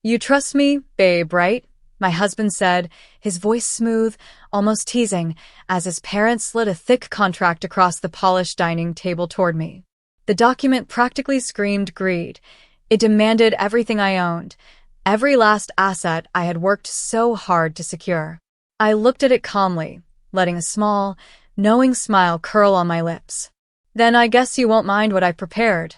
You trust me, babe, right? My husband said, his voice smooth, almost teasing, as his parents slid a thick contract across the polished dining table toward me. The document practically screamed greed. It demanded everything I owned, every last asset I had worked so hard to secure. I looked at it calmly, letting a small, knowing smile curl on my lips. Then I guess you won't mind what I've prepared,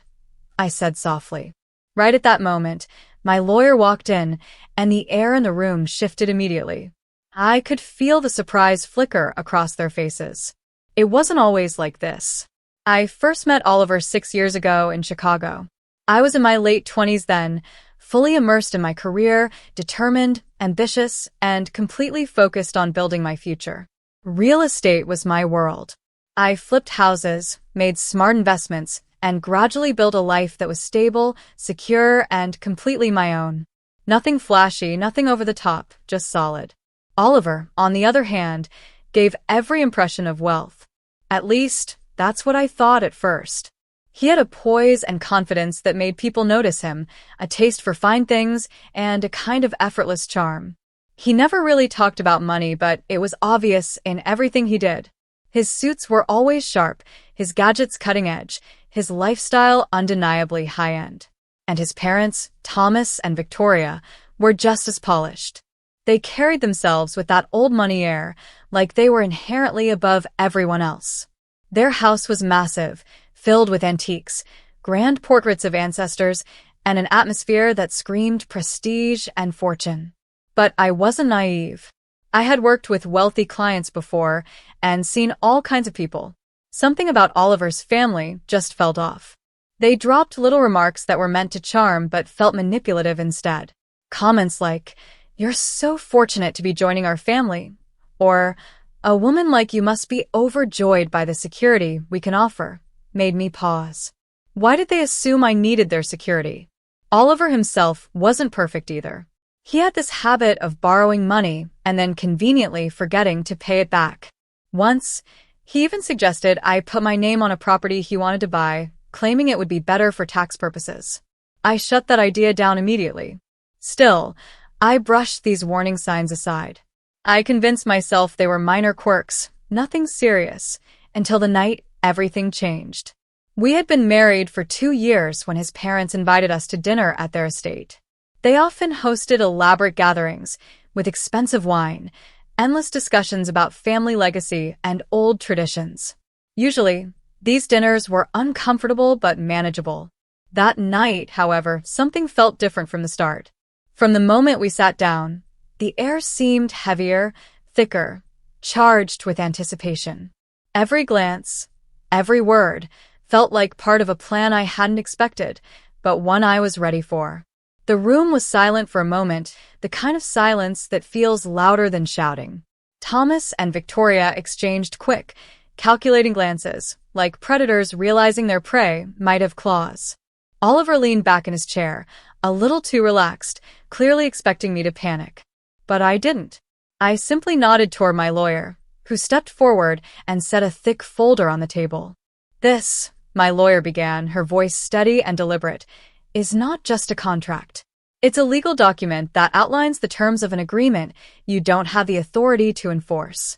I said softly. Right at that moment, my lawyer walked in, and the air in the room shifted immediately. I could feel the surprise flicker across their faces. It wasn't always like this. I first met Oliver 6 years ago in Chicago. I was in my late 20s then, fully immersed in my career, determined, ambitious, and completely focused on building my future. Real estate was my world. I flipped houses, made smart investments, and gradually built a life that was stable, secure, and completely my own. Nothing flashy, nothing over the top, just solid. Oliver, on the other hand, gave every impression of wealth. At least, that's what I thought at first. He had a poise and confidence that made people notice him, a taste for fine things, and a kind of effortless charm. He never really talked about money, but it was obvious in everything he did. His suits were always sharp, his gadgets cutting edge, his lifestyle undeniably high-end. And his parents, Thomas and Victoria, were just as polished. They carried themselves with that old money air, like they were inherently above everyone else. Their house was massive, filled with antiques, grand portraits of ancestors, and an atmosphere that screamed prestige and fortune. But I wasn't naive. I had worked with wealthy clients before and seen all kinds of people. Something about Oliver's family just felt off. They dropped little remarks that were meant to charm but felt manipulative instead. Comments like, "You're so fortunate to be joining our family," or "A woman like you must be overjoyed by the security we can offer," made me pause. Why did they assume I needed their security? Oliver himself wasn't perfect either. He had this habit of borrowing money and then conveniently forgetting to pay it back. Once, he even suggested I put my name on a property he wanted to buy, claiming it would be better for tax purposes. I shut that idea down immediately. Still, I brushed these warning signs aside. I convinced myself they were minor quirks, nothing serious, until the night everything changed. We had been married for 2 years when his parents invited us to dinner at their estate. They often hosted elaborate gatherings with expensive wine, endless discussions about family legacy and old traditions. Usually, these dinners were uncomfortable but manageable. That night, however, something felt different from the start. From the moment we sat down, the air seemed heavier, thicker, charged with anticipation. Every glance, every word, felt like part of a plan I hadn't expected, but one I was ready for. The room was silent for a moment, the kind of silence that feels louder than shouting. Thomas and Victoria exchanged quick, calculating glances, like predators realizing their prey might have claws. Oliver leaned back in his chair, a little too relaxed, clearly expecting me to panic. But I didn't. I simply nodded toward my lawyer, who stepped forward and set a thick folder on the table. "This," my lawyer began, her voice steady and deliberate, "is not just a contract. It's a legal document that outlines the terms of an agreement you don't have the authority to enforce."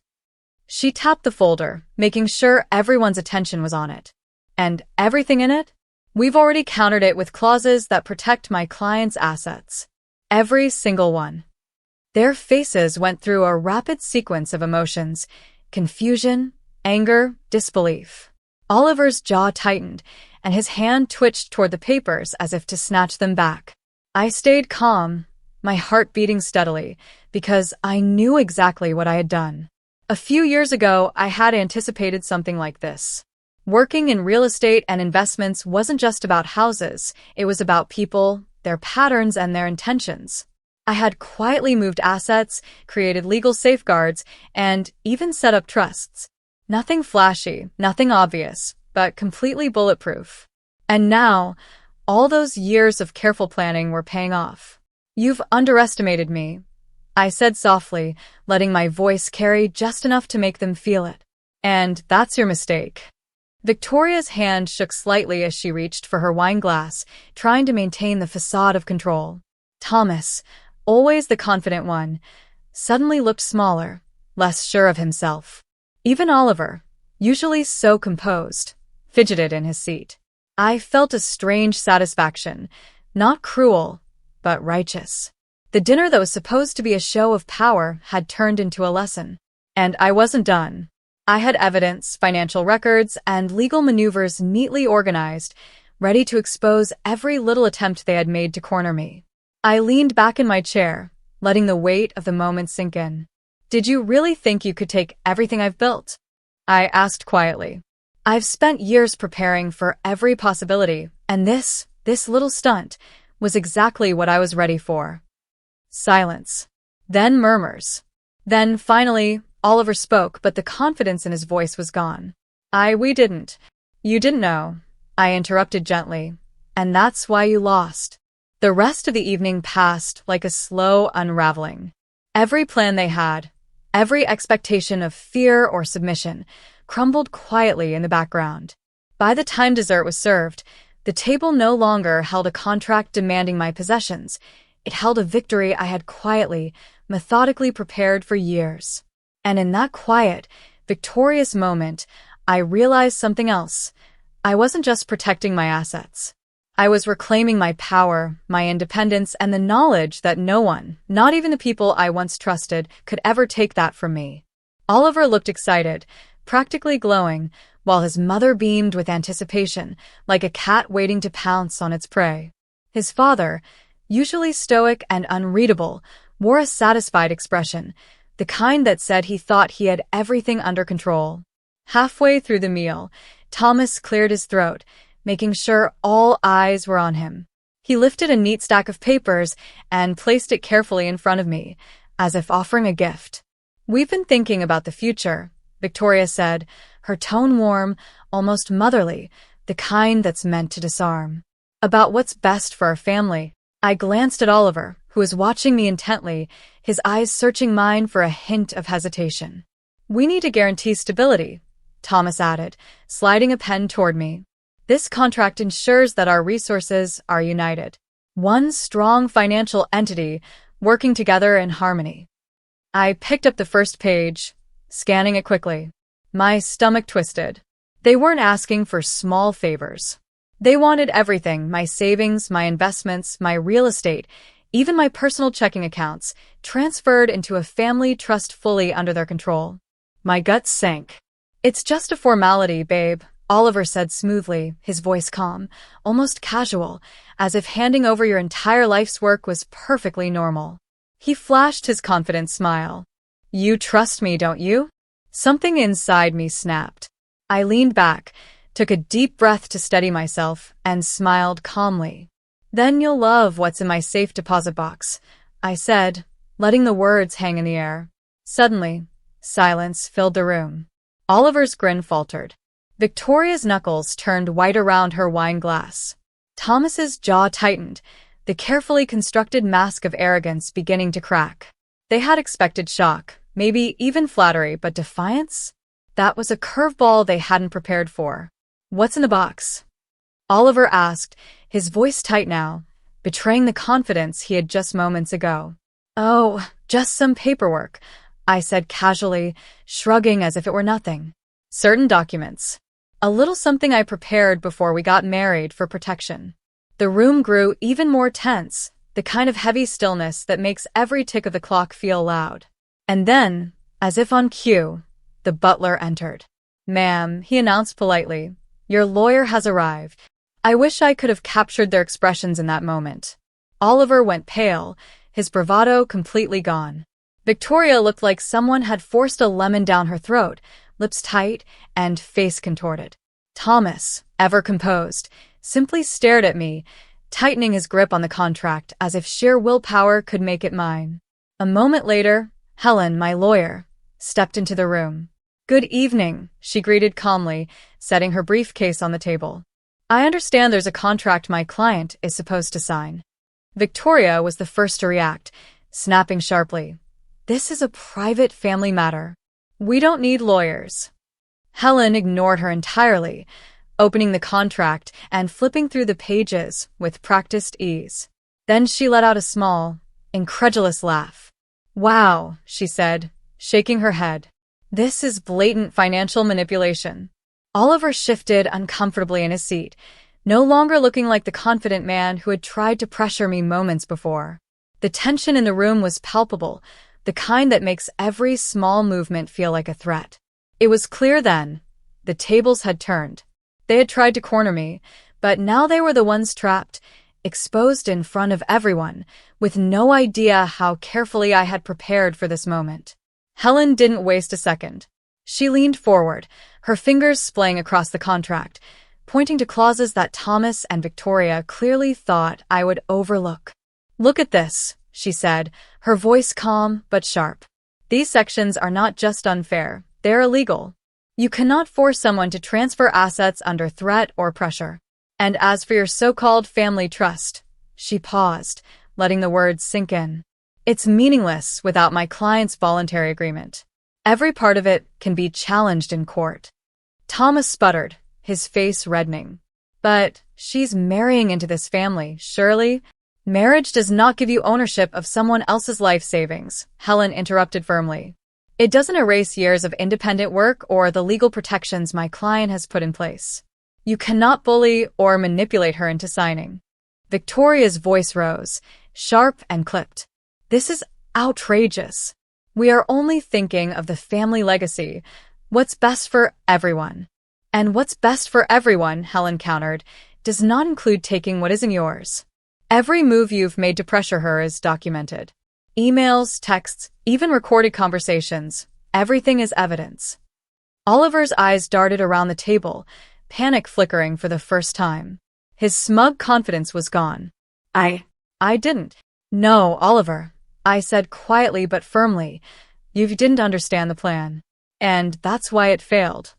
She tapped the folder, making sure everyone's attention was on it. "And everything in it? We've already countered it with clauses that protect my client's assets. Every single one." Their faces went through a rapid sequence of emotions: confusion, anger, disbelief. Oliver's jaw tightened, and his hand twitched toward the papers as if to snatch them back. I stayed calm, my heart beating steadily, because I knew exactly what I had done. A few years ago, I had anticipated something like this. Working in real estate and investments wasn't just about houses, it was about people, their patterns, and their intentions. I had quietly moved assets, created legal safeguards, and even set up trusts. Nothing flashy, nothing obvious, but completely bulletproof. And now, all those years of careful planning were paying off. "You've underestimated me," I said softly, letting my voice carry just enough to make them feel it. "And that's your mistake." Victoria's hand shook slightly as she reached for her wine glass, trying to maintain the facade of control. Thomas, always the confident one, suddenly looked smaller, less sure of himself. Even Oliver, usually so composed, fidgeted in his seat. I felt a strange satisfaction, not cruel, but righteous. The dinner that was supposed to be a show of power had turned into a lesson. And I wasn't done. I had evidence, financial records, and legal maneuvers neatly organized, ready to expose every little attempt they had made to corner me. I leaned back in my chair, letting the weight of the moment sink in. Did you really think you could take everything I've built? I asked quietly. I've spent years preparing for every possibility, and this little stunt was exactly what I was ready for. Silence. Then murmurs. Then, finally, Oliver spoke, but the confidence in his voice was gone. We didn't. You didn't know. I interrupted gently. And that's why you lost. The rest of the evening passed like a slow unraveling. Every plan they had, every expectation of fear or submission, crumbled quietly in the background. By the time dessert was served, the table no longer held a contract demanding my possessions. It held a victory I had quietly, methodically prepared for years. And in that quiet, victorious moment, I realized something else. I wasn't just protecting my assets. I was reclaiming my power, my independence, and the knowledge that no one, not even the people I once trusted, could ever take that from me. Oliver looked excited, practically glowing, while his mother beamed with anticipation, like a cat waiting to pounce on its prey. His father, usually stoic and unreadable, wore a satisfied expression, the kind that said he thought he had everything under control. Halfway through the meal, Thomas cleared his throat, making sure all eyes were on him. He lifted a neat stack of papers and placed it carefully in front of me, as if offering a gift. We've been thinking about the future, Victoria said, her tone warm, almost motherly, the kind that's meant to disarm. About what's best for our family. I glanced at Oliver, who was watching me intently, his eyes searching mine for a hint of hesitation. We need to guarantee stability, Thomas added, sliding a pen toward me. This contract ensures that our resources are united. One strong financial entity working together in harmony. I picked up the first page, scanning it quickly. My stomach twisted. They weren't asking for small favors. They wanted everything, my savings, my investments, my real estate, even my personal checking accounts, transferred into a family trust fully under their control. My gut sank. It's just a formality, babe, Oliver said smoothly, his voice calm, almost casual, as if handing over your entire life's work was perfectly normal. He flashed his confident smile. You trust me, don't you? Something inside me snapped. I leaned back, took a deep breath to steady myself, and smiled calmly. Then you'll love what's in my safe deposit box, I said, letting the words hang in the air. Suddenly, silence filled the room. Oliver's grin faltered. Victoria's knuckles turned white around her wine glass. Thomas's jaw tightened, the carefully constructed mask of arrogance beginning to crack. They had expected shock, maybe even flattery, but defiance? That was a curveball they hadn't prepared for. What's in the box? Oliver asked, his voice tight now, betraying the confidence he had just moments ago. Oh, just some paperwork, I said casually, shrugging as if it were nothing. Certain documents. A little something I prepared before we got married for protection. The room grew even more tense, the kind of heavy stillness that makes every tick of the clock feel loud. And then, as if on cue, the butler entered. Ma'am, he announced politely, your lawyer has arrived. I wish I could have captured their expressions in that moment. Oliver went pale, his bravado completely gone. Victoria looked like someone had forced a lemon down her throat, lips tight and face contorted. Thomas, ever composed, simply stared at me, tightening his grip on the contract as if sheer willpower could make it mine. A moment later, Helen, my lawyer, stepped into the room. Good evening, she greeted calmly, setting her briefcase on the table. I understand there's a contract my client is supposed to sign. Victoria was the first to react, snapping sharply. This is a private family matter. We don't need lawyers. Helen ignored her entirely, opening the contract and flipping through the pages with practiced ease. Then she let out a small, incredulous laugh. Wow, she said, shaking her head. This is blatant financial manipulation. Oliver shifted uncomfortably in his seat, no longer looking like the confident man who had tried to pressure me moments before. The tension in the room was palpable, the kind that makes every small movement feel like a threat. It was clear then. The tables had turned. They had tried to corner me, but now they were the ones trapped, exposed in front of everyone, with no idea how carefully I had prepared for this moment. Helen didn't waste a second. She leaned forward, her fingers splaying across the contract, pointing to clauses that Thomas and Victoria clearly thought I would overlook. Look at this, she said, her voice calm but sharp. These sections are not just unfair, they're illegal. You cannot force someone to transfer assets under threat or pressure. And as for your so-called family trust, she paused, letting the words sink in. It's meaningless without my client's voluntary agreement. Every part of it can be challenged in court. Thomas sputtered, his face reddening. But she's marrying into this family, surely? Marriage does not give you ownership of someone else's life savings, Helen interrupted firmly. It doesn't erase years of independent work or the legal protections my client has put in place. You cannot bully or manipulate her into signing. Victoria's voice rose, sharp and clipped. This is outrageous. We are only thinking of the family legacy, what's best for everyone. And what's best for everyone, Helen countered, does not include taking what isn't yours. Every move you've made to pressure her is documented. Emails, texts, even recorded conversations. Everything is evidence. Oliver's eyes darted around the table, panic flickering for the first time. His smug confidence was gone. I didn't. No, Oliver, I said quietly but firmly. You didn't understand the plan. And that's why it failed.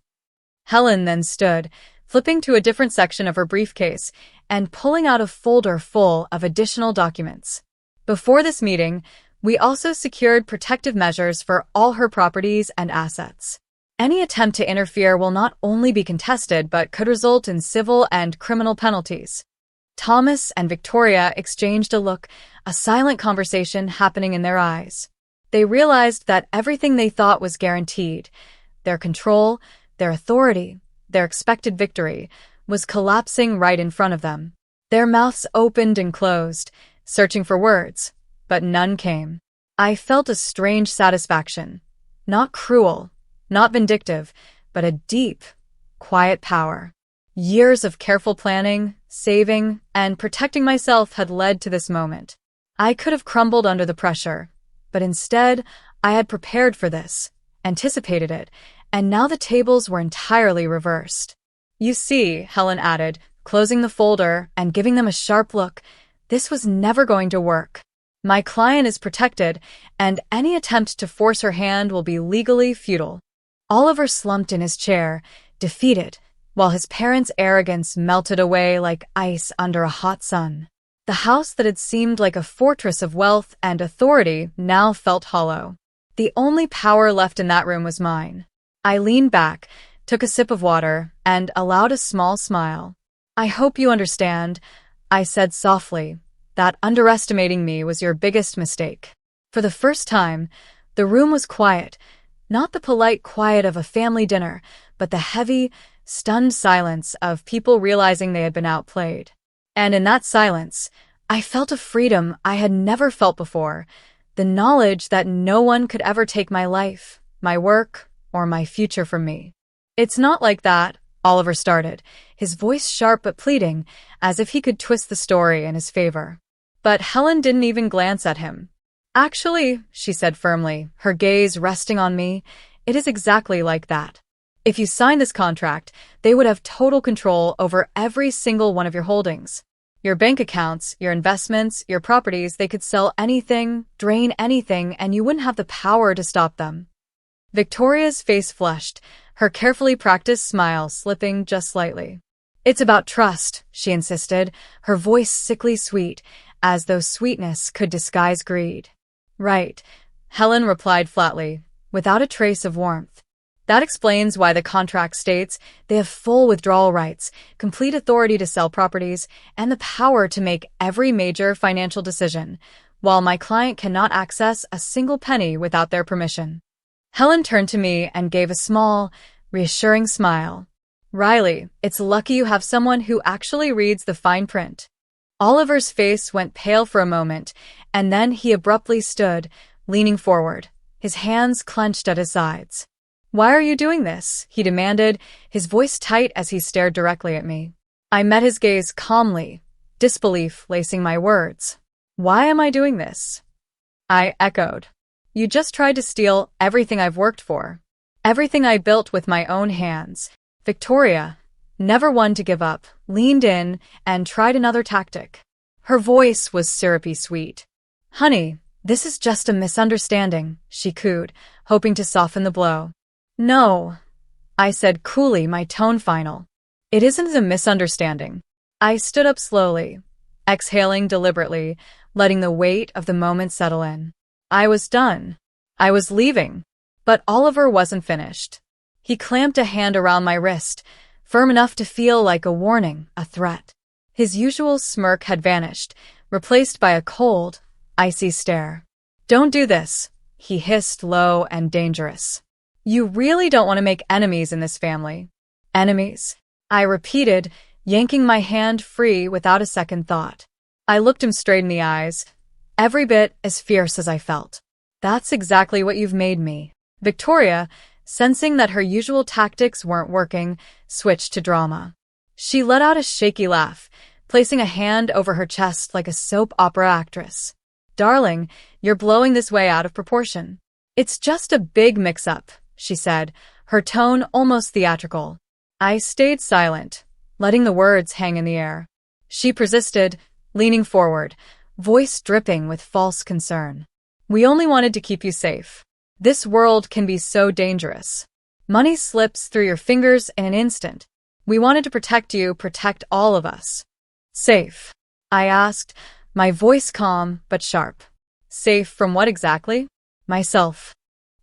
Helen then stood, flipping to a different section of her briefcase and pulling out a folder full of additional documents. Before this meeting, we also secured protective measures for all her properties and assets. Any attempt to interfere will not only be contested but could result in civil and criminal penalties. Thomas and Victoria exchanged a look, a silent conversation happening in their eyes. They realized that everything they thought was guaranteed, their control, their authority, their expected victory, was collapsing right in front of them. Their mouths opened and closed, searching for words, but none came. I felt a strange satisfaction, not cruel, not vindictive, but a deep, quiet power. Years of careful planning, saving, and protecting myself had led to this moment. I could have crumbled under the pressure, but instead, I had prepared for this, anticipated it, and now the tables were entirely reversed. You see, Helen added, closing the folder and giving them a sharp look, this was never going to work. My client is protected, and any attempt to force her hand will be legally futile. Oliver slumped in his chair, defeated, while his parents' arrogance melted away like ice under a hot sun. The house that had seemed like a fortress of wealth and authority now felt hollow. The only power left in that room was mine. I leaned back, took a sip of water, and allowed a small smile. I hope you understand, I said softly, that underestimating me was your biggest mistake. For the first time, the room was quiet, not the polite quiet of a family dinner, but the heavy, stunned silence of people realizing they had been outplayed. And in that silence, I felt a freedom I had never felt before, the knowledge that no one could ever take my life, my work, or my future from me. It's not like that, Oliver started, his voice sharp but pleading, as if he could twist the story in his favor. But Helen didn't even glance at him. Actually, she said firmly, her gaze resting on me, it is exactly like that. If you sign this contract, they would have total control over every single one of your holdings. Your bank accounts, your investments, your properties, they could sell anything, drain anything, and you wouldn't have the power to stop them. Victoria's face flushed, her carefully practiced smile slipping just slightly. It's about trust, she insisted, her voice sickly sweet, as though sweetness could disguise greed. Right, Helen replied flatly, without a trace of warmth. That explains why the contract states they have full withdrawal rights, complete authority to sell properties, and the power to make every major financial decision, while my client cannot access a single penny without their permission. Helen turned to me and gave a small, reassuring smile. Riley, it's lucky you have someone who actually reads the fine print. Oliver's face went pale for a moment, and then he abruptly stood, leaning forward, his hands clenched at his sides. Why are you doing this? He demanded, his voice tight as he stared directly at me. I met his gaze calmly, disbelief lacing my words. Why am I doing this? I echoed. You just tried to steal everything I've worked for. Everything I built with my own hands. Victoria, never one to give up, leaned in and tried another tactic. Her voice was syrupy sweet. Honey, this is just a misunderstanding, she cooed, hoping to soften the blow. No, I said coolly, my tone final. It isn't a misunderstanding. I stood up slowly, exhaling deliberately, letting the weight of the moment settle in. I was done. I was leaving. But Oliver wasn't finished. He clamped a hand around my wrist, firm enough to feel like a warning, a threat. His usual smirk had vanished, replaced by a cold, icy stare. Don't do this, he hissed low and dangerous. You really don't want to make enemies in this family. Enemies? I repeated, yanking my hand free without a second thought. I looked him straight in the eyes, every bit as fierce as I felt. That's exactly what you've made me. Victoria, sensing that her usual tactics weren't working, switched to drama. She let out a shaky laugh, placing a hand over her chest like a soap opera actress. Darling, you're blowing this way out of proportion. It's just a big mix-up, she said, her tone almost theatrical. I stayed silent, letting the words hang in the air. She persisted, leaning forward, voice dripping with false concern. We only wanted to keep you safe. This world can be so dangerous. Money slips through your fingers in an instant. We wanted to protect you, protect all of us. Safe? I asked, my voice calm but sharp. Safe from what exactly? Myself.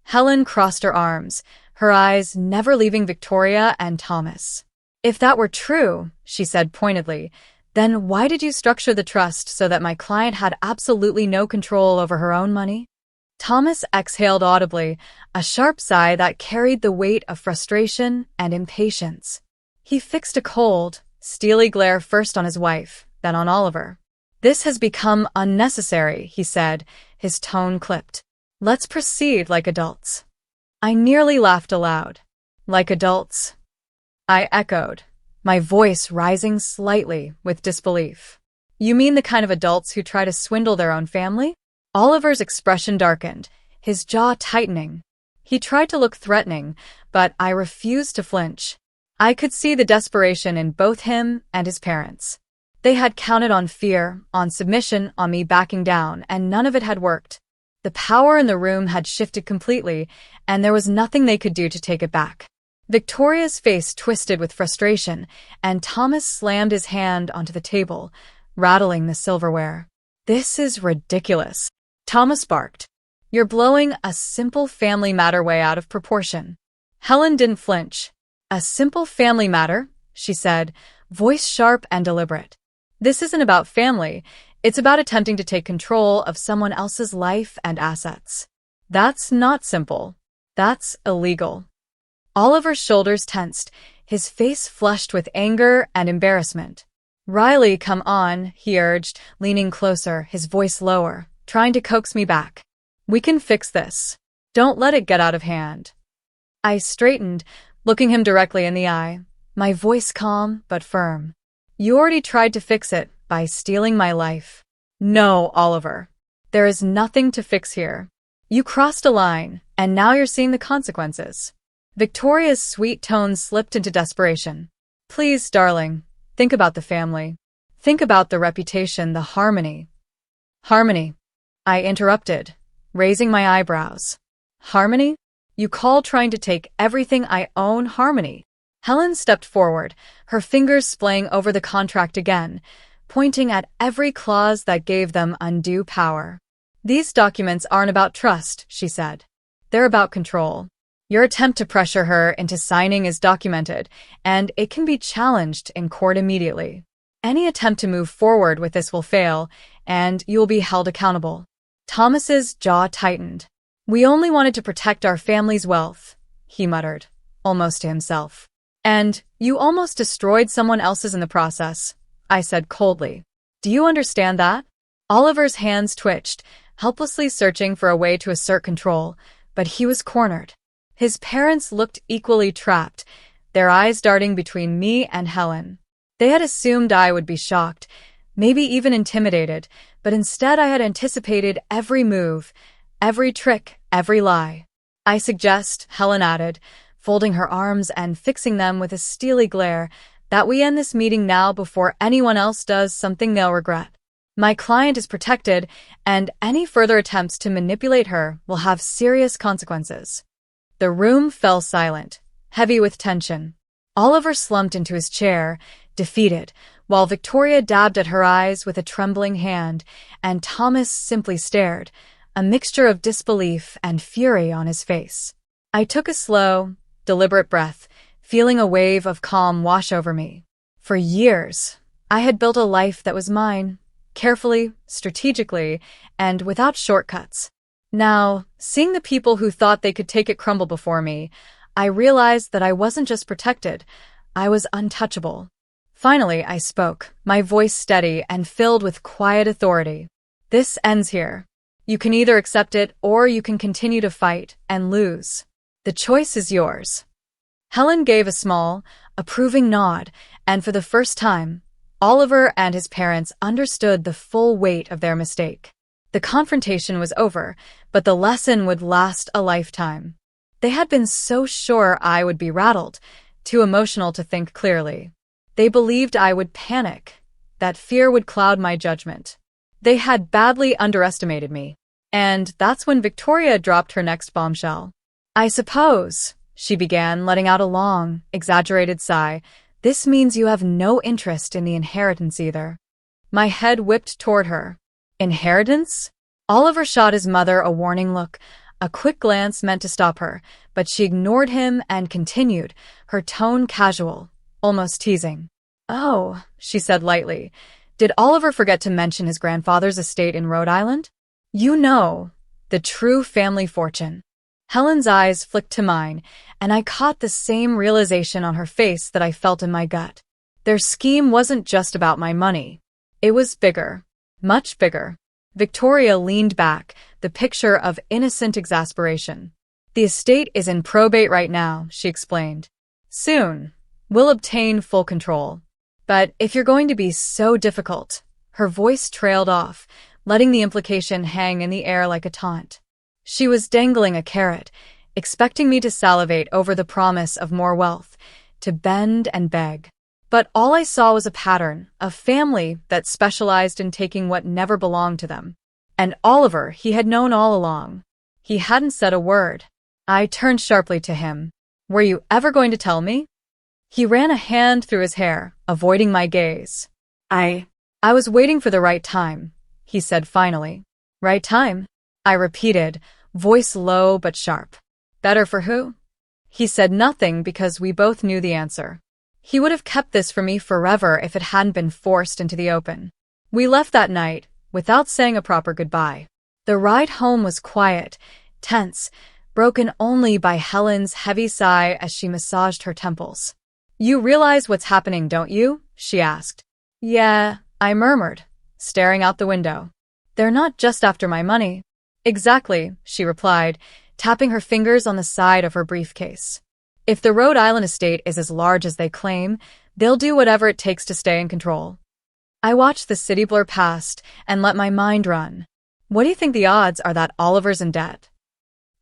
Helen crossed her arms, her eyes never leaving Victoria and Thomas. If that were true, she said pointedly, then why did you structure the trust so that my client had absolutely no control over her own money? Thomas exhaled audibly, a sharp sigh that carried the weight of frustration and impatience. He fixed a cold, steely glare first on his wife, then on Oliver. This has become unnecessary, he said, his tone clipped. Let's proceed like adults. I nearly laughed aloud. Like adults? I echoed, my voice rising slightly with disbelief. You mean the kind of adults who try to swindle their own family? Oliver's expression darkened, his jaw tightening. He tried to look threatening, but I refused to flinch. I could see the desperation in both him and his parents. They had counted on fear, on submission, on me backing down, and none of it had worked. The power in the room had shifted completely, and there was nothing they could do to take it back. Victoria's face twisted with frustration, and Thomas slammed his hand onto the table, rattling the silverware. This is ridiculous, Thomas barked. You're blowing a simple family matter way out of proportion. Helen didn't flinch. A simple family matter, she said, voice sharp and deliberate. This isn't about family. It's about attempting to take control of someone else's life and assets. That's not simple. That's illegal. Oliver's shoulders tensed, his face flushed with anger and embarrassment. Riley, come on, he urged, leaning closer, his voice lower, trying to coax me back. We can fix this. Don't let it get out of hand. I straightened, looking him directly in the eye, my voice calm but firm. You already tried to fix it by stealing my life. No, Oliver. There is nothing to fix here. You crossed a line, and now you're seeing the consequences. Victoria's sweet tone slipped into desperation. Please, darling, think about the family. Think about the reputation, the harmony. Harmony, I interrupted, raising my eyebrows. Harmony? You call trying to take everything I own harmony? Helen stepped forward, her fingers splaying over the contract again, pointing at every clause that gave them undue power. These documents aren't about trust, she said. They're about control. Your attempt to pressure her into signing is documented, and it can be challenged in court immediately. Any attempt to move forward with this will fail, and you will be held accountable." Thomas's jaw tightened. "We only wanted to protect our family's wealth," he muttered, almost to himself. "And you almost destroyed someone else's in the process," I said coldly. "Do you understand that?" Oliver's hands twitched, helplessly searching for a way to assert control, but he was cornered. His parents looked equally trapped, their eyes darting between me and Helen. They had assumed I would be shocked, maybe even intimidated, but instead I had anticipated every move, every trick, every lie. "I suggest," Helen added, folding her arms and fixing them with a steely glare, "that we end this meeting now before anyone else does something they'll regret. My client is protected, and any further attempts to manipulate her will have serious consequences." The room fell silent, heavy with tension. Oliver slumped into his chair, defeated, while Victoria dabbed at her eyes with a trembling hand, and Thomas simply stared, a mixture of disbelief and fury on his face. I took a slow, deliberate breath, feeling a wave of calm wash over me. For years, I had built a life that was mine, carefully, strategically, and without shortcuts. Now, seeing the people who thought they could take it crumble before me, I realized that I wasn't just protected, I was untouchable. Finally, I spoke, my voice steady and filled with quiet authority. "This ends here. You can either accept it or you can continue to fight and lose. The choice is yours." Helen gave a small, approving nod, and for the first time, Oliver and his parents understood the full weight of their mistake. The confrontation was over, but the lesson would last a lifetime. They had been so sure I would be rattled, too emotional to think clearly. They believed I would panic, that fear would cloud my judgment. They had badly underestimated me. And that's when Victoria dropped her next bombshell. "I suppose," she began, letting out a long, exaggerated sigh, "this means you have no interest in the inheritance either." My head whipped toward her. "Inheritance?" Oliver shot his mother a warning look, a quick glance meant to stop her, but she ignored him and continued, her tone casual, almost teasing. "Oh," she said lightly, "did Oliver forget to mention his grandfather's estate in Rhode Island? You know, the true family fortune." Helen's eyes flicked to mine, and I caught the same realization on her face that I felt in my gut. Their scheme wasn't just about my money. It was bigger, much bigger. Victoria leaned back, the picture of innocent exasperation. "The estate is in probate right now," she explained. "Soon, we'll obtain full control. But if you're going to be so difficult," her voice trailed off, letting the implication hang in the air like a taunt. She was dangling a carrot, expecting me to salivate over the promise of more wealth, to bend and beg. But all I saw was a pattern, a family that specialized in taking what never belonged to them. And Oliver, he had known all along. He hadn't said a word. I turned sharply to him. "Were you ever going to tell me?" He ran a hand through his hair, avoiding my gaze. I was waiting for the right time," he said finally. "Right time?" I repeated, voice low but sharp. "Better for who?" He said nothing because we both knew the answer. He would have kept this from me forever if it hadn't been forced into the open. We left that night, without saying a proper goodbye. The ride home was quiet, tense, broken only by Helen's heavy sigh as she massaged her temples. "You realize what's happening, don't you?" she asked. "Yeah," I murmured, staring out the window. "They're not just after my money." "Exactly," she replied, tapping her fingers on the side of her briefcase. "If the Rhode Island estate is as large as they claim, they'll do whatever it takes to stay in control." I watched the city blur past and let my mind run. "What do you think the odds are that Oliver's in debt?"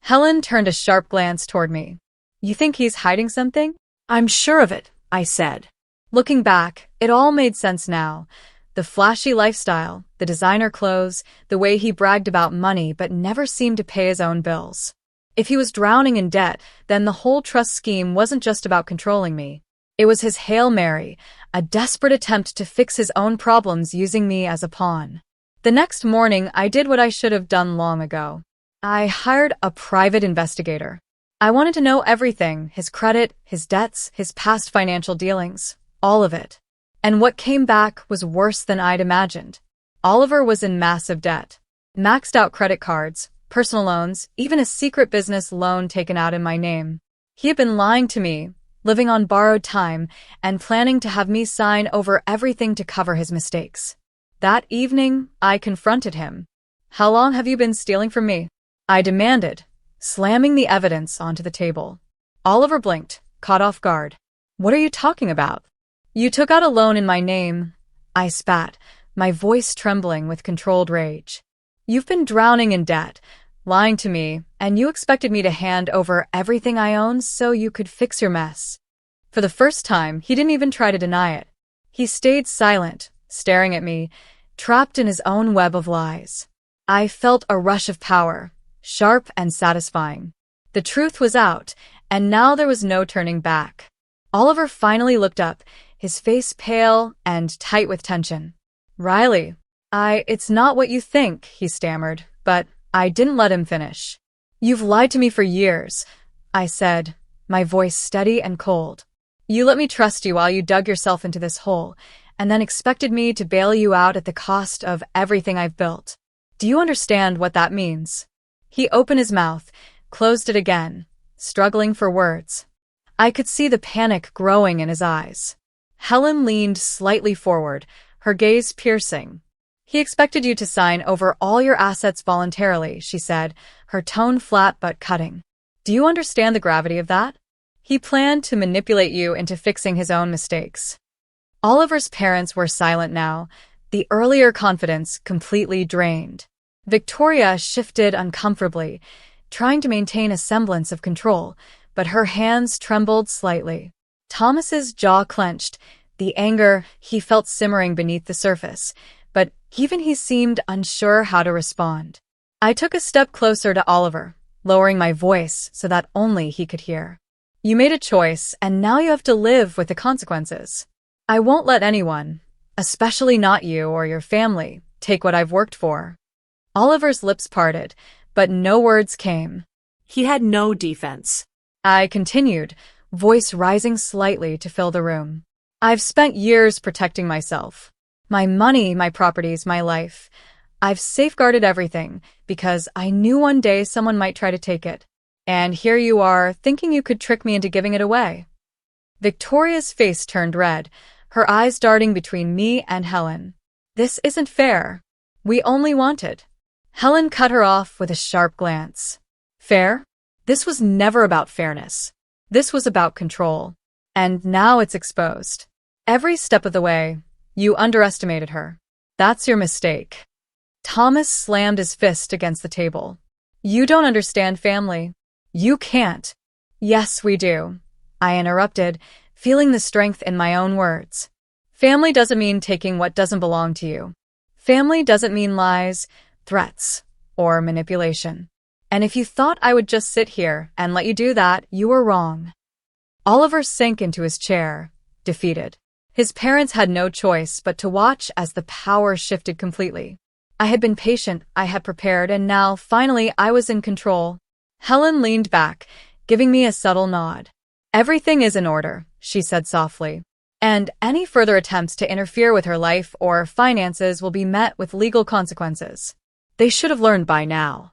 Helen turned a sharp glance toward me. "You think he's hiding something?" "I'm sure of it," I said. Looking back, it all made sense now. The flashy lifestyle, the designer clothes, the way he bragged about money but never seemed to pay his own bills. If he was drowning in debt, then the whole trust scheme wasn't just about controlling me. It was his Hail Mary, a desperate attempt to fix his own problems using me as a pawn. The next morning, I did what I should have done long ago. I hired a private investigator. I wanted to know everything, his credit, his debts, his past financial dealings, all of it. And what came back was worse than I'd imagined. Oliver was in massive debt. Maxed out credit cards, personal loans, even a secret business loan taken out in my name. He had been lying to me, living on borrowed time, and planning to have me sign over everything to cover his mistakes. That evening, I confronted him. "How long have you been stealing from me?" I demanded, slamming the evidence onto the table. Oliver blinked, caught off guard. "What are you talking about?" "You took out a loan in my name," I spat, my voice trembling with controlled rage. "You've been drowning in debt, lying to me, and you expected me to hand over everything I own so you could fix your mess." For the first time, he didn't even try to deny it. He stayed silent, staring at me, trapped in his own web of lies. I felt a rush of power, sharp and satisfying. The truth was out, and now there was no turning back. Oliver finally looked up, his face pale and tight with tension. "Riley, it's not what you think," he stammered, but I didn't let him finish. "You've lied to me for years," I said, my voice steady and cold. "You let me trust you while you dug yourself into this hole, and then expected me to bail you out at the cost of everything I've built. Do you understand what that means?" He opened his mouth, closed it again, struggling for words. I could see the panic growing in his eyes. Helen leaned slightly forward, her gaze piercing. "He expected you to sign over all your assets voluntarily," she said, her tone flat but cutting. "Do you understand the gravity of that? He planned to manipulate you into fixing his own mistakes." Oliver's parents were silent now, the earlier confidence completely drained. Victoria shifted uncomfortably, trying to maintain a semblance of control, but her hands trembled slightly. Thomas's jaw clenched, the anger he felt simmering beneath the surface, but even he seemed unsure how to respond. I took a step closer to Oliver, lowering my voice so that only he could hear. "You made a choice, and now you have to live with the consequences. I won't let anyone, especially not you or your family, take what I've worked for." Oliver's lips parted, but no words came. He had no defense. I continued, voice rising slightly to fill the room. "I've spent years protecting myself. My money, my properties, my life. I've safeguarded everything because I knew one day someone might try to take it. And here you are, thinking you could trick me into giving it away." Victoria's face turned red, her eyes darting between me and Helen. "This isn't fair. We only wanted." Helen cut her off with a sharp glance. "Fair? This was never about fairness. This was about control. And now it's exposed. Every step of the way, you underestimated her. That's your mistake." Thomas slammed his fist against the table. "You don't understand family. You can't." "Yes, we do," I interrupted, feeling the strength in my own words. "Family doesn't mean taking what doesn't belong to you. Family doesn't mean lies, threats, or manipulation. And if you thought I would just sit here and let you do that, you were wrong." Oliver sank into his chair, defeated. His parents had no choice but to watch as the power shifted completely. I had been patient, I had prepared, and now, finally, I was in control. Helen leaned back, giving me a subtle nod. "Everything is in order," she said softly. "And any further attempts to interfere with her life or finances will be met with legal consequences. They should have learned by now."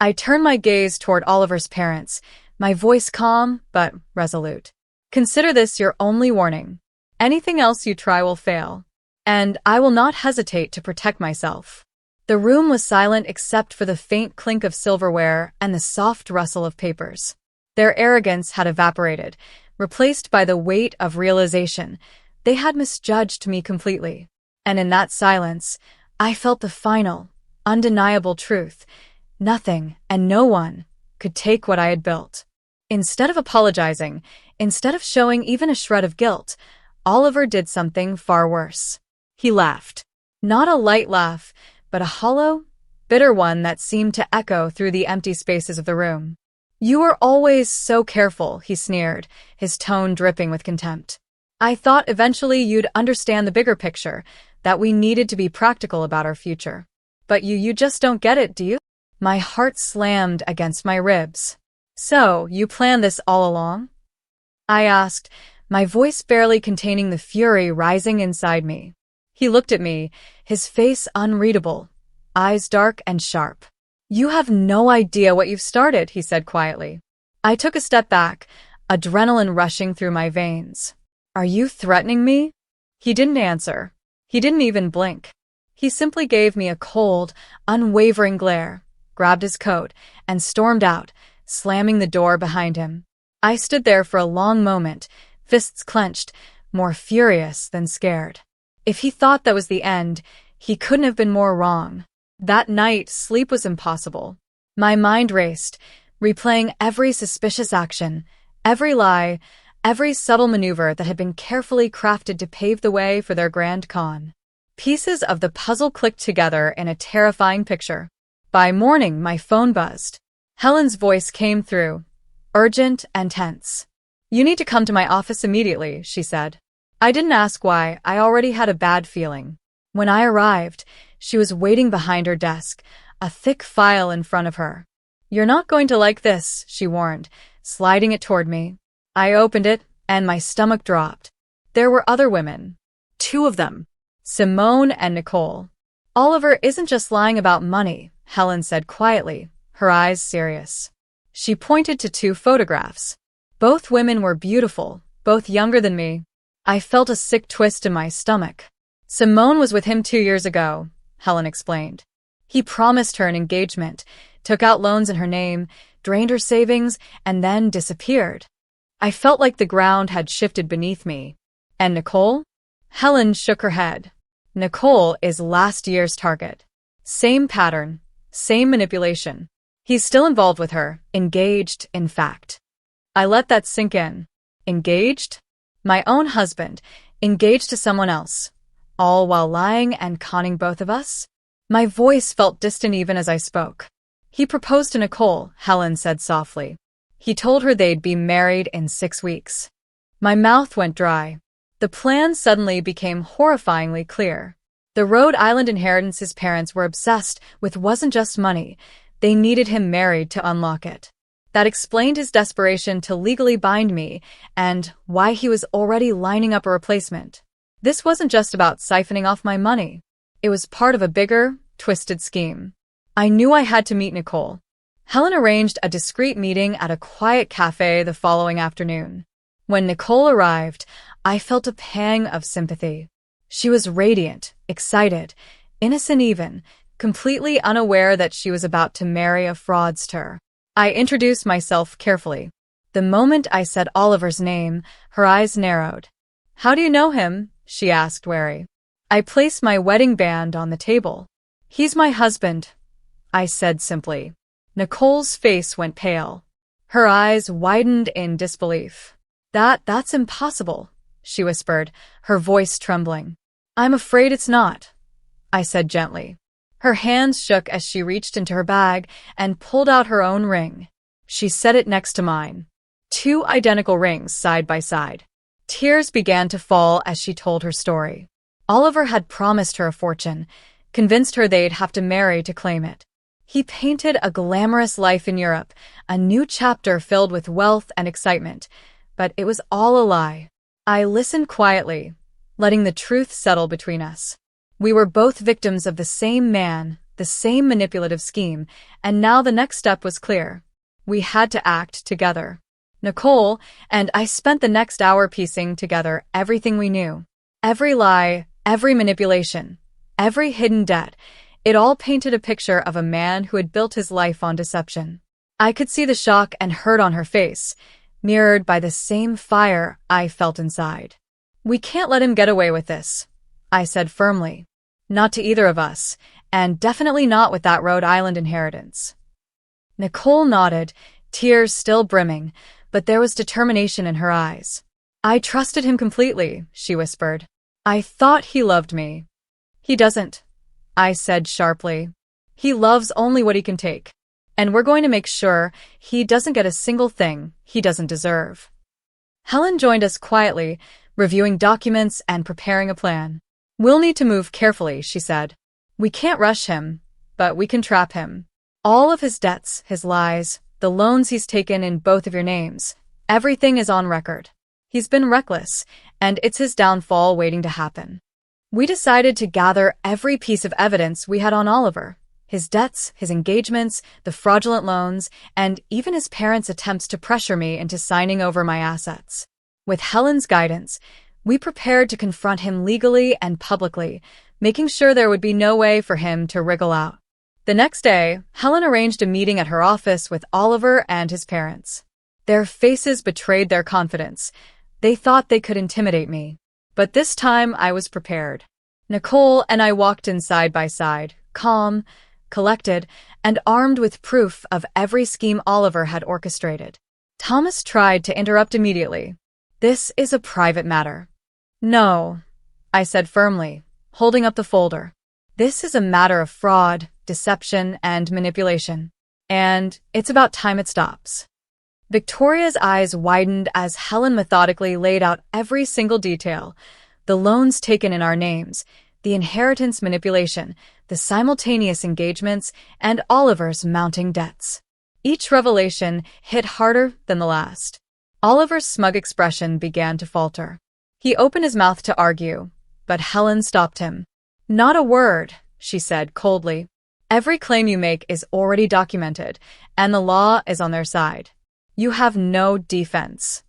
I turned my gaze toward Oliver's parents, my voice calm but resolute. "Consider this your only warning. Anything else you try will fail. And I will not hesitate to protect myself." The room was silent except for the faint clink of silverware and the soft rustle of papers. Their arrogance had evaporated, replaced by the weight of realization. They had misjudged me completely. And in that silence, I felt the final, undeniable truth. Nothing and no one could take what I had built. Instead of apologizing, instead of showing even a shred of guilt, Oliver did something far worse. He laughed. Not a light laugh, but a hollow, bitter one that seemed to echo through the empty spaces of the room. "You were always so careful," he sneered, his tone dripping with contempt. "I thought eventually you'd understand the bigger picture, that we needed to be practical about our future. But you just don't get it, do you?" My heart slammed against my ribs. So, you planned this all along? I asked, my voice barely containing the fury rising inside me. He looked at me, his face unreadable, eyes dark and sharp. You have no idea what you've started, he said quietly. I took a step back, adrenaline rushing through my veins. Are you threatening me? He didn't answer. He didn't even blink. He simply gave me a cold, unwavering glare, grabbed his coat, and stormed out, slamming the door behind him. I stood there for a long moment, fists clenched, more furious than scared. If he thought that was the end, he couldn't have been more wrong. That night, sleep was impossible. My mind raced, replaying every suspicious action, every lie, every subtle maneuver that had been carefully crafted to pave the way for their grand con. Pieces of the puzzle clicked together in a terrifying picture. By morning, my phone buzzed. Helen's voice came through, urgent and tense. You need to come to my office immediately, she said. I didn't ask why, I already had a bad feeling. When I arrived, she was waiting behind her desk, a thick file in front of her. You're not going to like this, she warned, sliding it toward me. I opened it, and my stomach dropped. There were other women. 2 of them. Simone and Nicole. Oliver isn't just lying about money, Helen said quietly, her eyes serious. She pointed to 2 photographs. Both women were beautiful, both younger than me. I felt a sick twist in my stomach. Simone was with him 2 years ago, Helen explained. He promised her an engagement, took out loans in her name, drained her savings, and then disappeared. I felt like the ground had shifted beneath me. And Nicole? Helen shook her head. Nicole is last year's target. Same pattern, same manipulation. He's still involved with her, engaged, in fact. I let that sink in. Engaged? My own husband, engaged to someone else, all while lying and conning both of us? My voice felt distant even as I spoke. He proposed to Nicole, Helen said softly. He told her they'd be married in 6 weeks. My mouth went dry. The plan suddenly became horrifyingly clear. The Rhode Island inheritance his parents were obsessed with wasn't just money. They needed him married to unlock it. That explained his desperation to legally bind me and why he was already lining up a replacement. This wasn't just about siphoning off my money. It was part of a bigger, twisted scheme. I knew I had to meet Nicole. Helen arranged a discreet meeting at a quiet cafe the following afternoon. When Nicole arrived, I felt a pang of sympathy. She was radiant, excited, innocent even, completely unaware that she was about to marry a fraudster. I introduced myself carefully. The moment I said Oliver's name, her eyes narrowed. How do you know him? She asked, wary. I placed my wedding band on the table. He's my husband, I said simply. Nicole's face went pale. Her eyes widened in disbelief. That's impossible, she whispered, her voice trembling. I'm afraid it's not, I said gently. Her hands shook as she reached into her bag and pulled out her own ring. She set it next to mine. 2 identical rings side by side. Tears began to fall as she told her story. Oliver had promised her a fortune, convinced her they'd have to marry to claim it. He painted a glamorous life in Europe, a new chapter filled with wealth and excitement, but it was all a lie. I listened quietly, letting the truth settle between us. We were both victims of the same man, the same manipulative scheme, and now the next step was clear. We had to act together. Nicole and I spent the next hour piecing together everything we knew. Every lie, every manipulation, every hidden debt. It all painted a picture of a man who had built his life on deception. I could see the shock and hurt on her face, mirrored by the same fire I felt inside. We can't let him get away with this, I said firmly. Not to either of us, and definitely not with that Rhode Island inheritance. Nicole nodded, tears still brimming, but there was determination in her eyes. I trusted him completely, she whispered. I thought he loved me. He doesn't, I said sharply. He loves only what he can take. And we're going to make sure he doesn't get a single thing he doesn't deserve. Helen joined us quietly, reviewing documents and preparing a plan. We'll need to move carefully, she said. We can't rush him, but we can trap him. All of his debts, his lies, the loans he's taken in both of your names. Everything is on record. He's been reckless, and it's his downfall waiting to happen. We decided to gather every piece of evidence we had on Oliver. His debts, his engagements, the fraudulent loans, and even his parents' attempts to pressure me into signing over my assets. With Helen's guidance, we prepared to confront him legally and publicly, making sure there would be no way for him to wriggle out. The next day, Helen arranged a meeting at her office with Oliver and his parents. Their faces betrayed their confidence. They thought they could intimidate me. But this time I was prepared. Nicole and I walked in side by side, calm, collected, and armed with proof of every scheme Oliver had orchestrated. Thomas tried to interrupt immediately. "This is a private matter." "No," I said firmly, holding up the folder. "This is a matter of fraud, deception, and manipulation. And it's about time it stops." Victoria's eyes widened as Helen methodically laid out every single detail: the loans taken in our names, the inheritance manipulation, the simultaneous engagements, and Oliver's mounting debts. Each revelation hit harder than the last. Oliver's smug expression began to falter. He opened his mouth to argue, but Helen stopped him. "Not a word," she said coldly. "Every claim you make is already documented, and the law is on their side. You have no defense."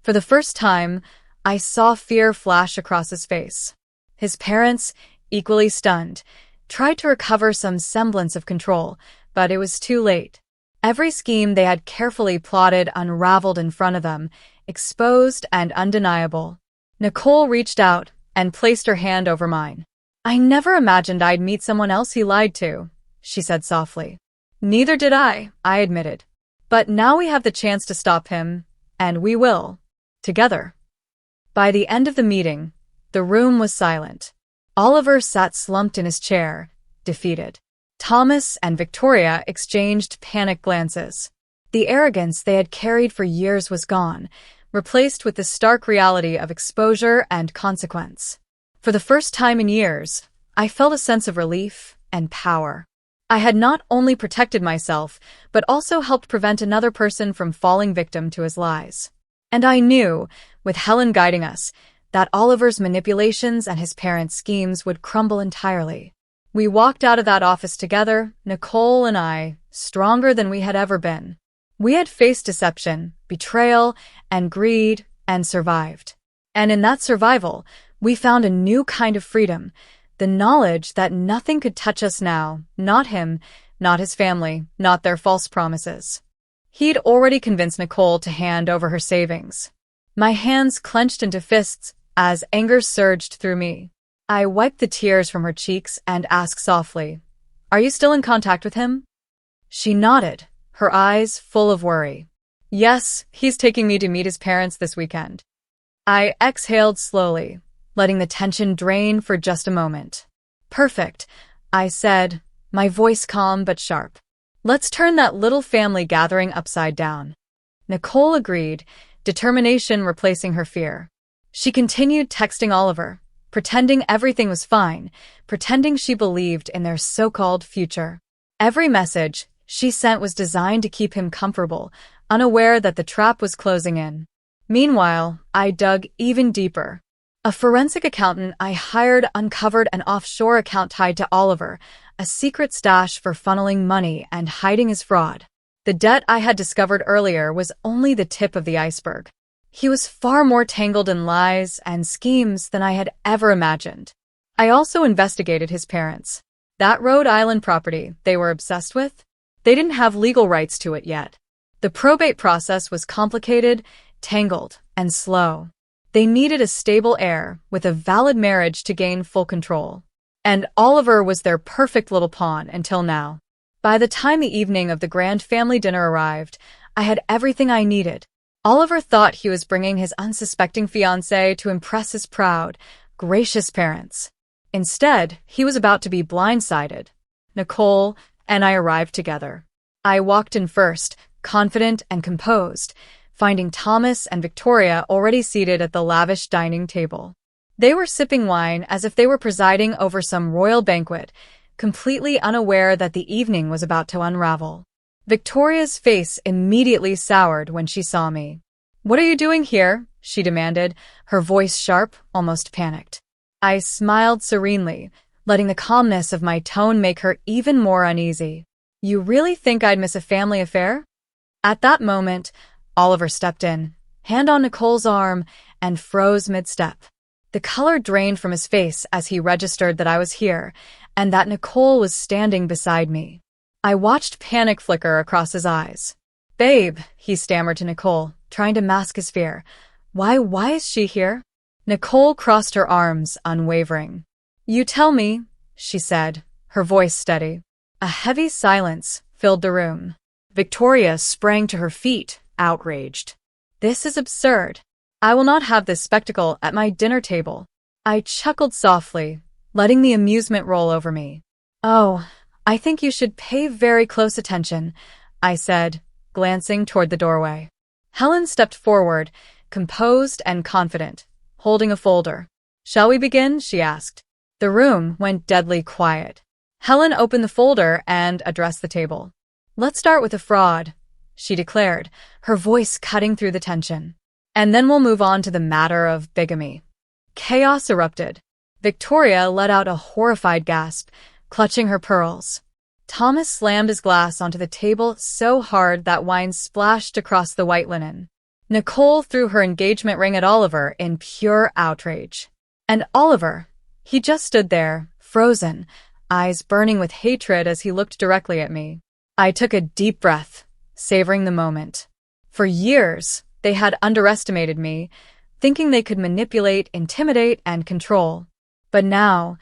For the first time, I saw fear flash across his face. His parents, equally stunned, tried to recover some semblance of control, but it was too late. Every scheme they had carefully plotted unraveled in front of them, exposed and undeniable. Nicole reached out and placed her hand over mine. "I never imagined I'd meet someone else he lied to," she said softly. "Neither did I admitted. But now we have the chance to stop him, and we will. Together." By the end of the meeting, the room was silent. Oliver sat slumped in his chair, defeated. Thomas and Victoria exchanged panicked glances. The arrogance they had carried for years was gone, replaced with the stark reality of exposure and consequence. For the first time in years, I felt a sense of relief and power. I had not only protected myself, but also helped prevent another person from falling victim to his lies. And I knew, with Helen guiding us, that Oliver's manipulations and his parents' schemes would crumble entirely. We walked out of that office together, Nicole and I, stronger than we had ever been. We had faced deception, betrayal, and greed, and survived. And in that survival, we found a new kind of freedom, the knowledge that nothing could touch us now, not him, not his family, not their false promises. He'd already convinced Nicole to hand over her savings. My hands clenched into fists as anger surged through me. I wiped the tears from her cheeks and asked softly, "Are you still in contact with him?" She nodded, her eyes full of worry. "Yes, he's taking me to meet his parents this weekend." I exhaled slowly, letting the tension drain for just a moment. "Perfect," I said, my voice calm but sharp. "Let's turn that little family gathering upside down." Nicole agreed, determination replacing her fear. She continued texting Oliver, pretending everything was fine, pretending she believed in their so-called future. Every message she sent was designed to keep him comfortable, unaware that the trap was closing in. Meanwhile, I dug even deeper. A forensic accountant I hired uncovered an offshore account tied to Oliver, a secret stash for funneling money and hiding his fraud. The debt I had discovered earlier was only the tip of the iceberg. He was far more tangled in lies and schemes than I had ever imagined. I also investigated his parents. That Rhode Island property they were obsessed with? They didn't have legal rights to it yet. The probate process was complicated, tangled, and slow. They needed a stable heir with a valid marriage to gain full control. And Oliver was their perfect little pawn until now. By the time the evening of the grand family dinner arrived, I had everything I needed. Oliver thought he was bringing his unsuspecting fiancée to impress his proud, gracious parents. Instead, he was about to be blindsided. Nicole and I arrived together. I walked in first, confident and composed, finding Thomas and Victoria already seated at the lavish dining table. They were sipping wine as if they were presiding over some royal banquet, completely unaware that the evening was about to unravel. Victoria's face immediately soured when she saw me. "What are you doing here?" she demanded, her voice sharp, almost panicked. I smiled serenely, letting the calmness of my tone make her even more uneasy. "You really think I'd miss a family affair?" At that moment, Oliver stepped in, hand on Nicole's arm, and froze mid-step. The color drained from his face as he registered that I was here, and that Nicole was standing beside me. I watched panic flicker across his eyes. "Babe," he stammered to Nicole, trying to mask his fear. Why is she here?" Nicole crossed her arms, unwavering. "You tell me," she said, her voice steady. A heavy silence filled the room. Victoria sprang to her feet, outraged. "This is absurd. I will not have this spectacle at my dinner table." I chuckled softly, letting the amusement roll over me. "Oh, I think you should pay very close attention," I said, glancing toward the doorway. Helen stepped forward, composed and confident, holding a folder. "Shall we begin?" she asked. The room went deadly quiet. Helen opened the folder and addressed the table. "Let's start with a fraud," she declared, her voice cutting through the tension. "And then we'll move on to the matter of bigamy." Chaos erupted. Victoria let out a horrified gasp, clutching her pearls. Thomas slammed his glass onto the table so hard that wine splashed across the white linen. Nicole threw her engagement ring at Oliver in pure outrage. And Oliver, he just stood there, frozen, eyes burning with hatred as he looked directly at me. I took a deep breath, savoring the moment. For years, they had underestimated me, thinking they could manipulate, intimidate, and control. But now,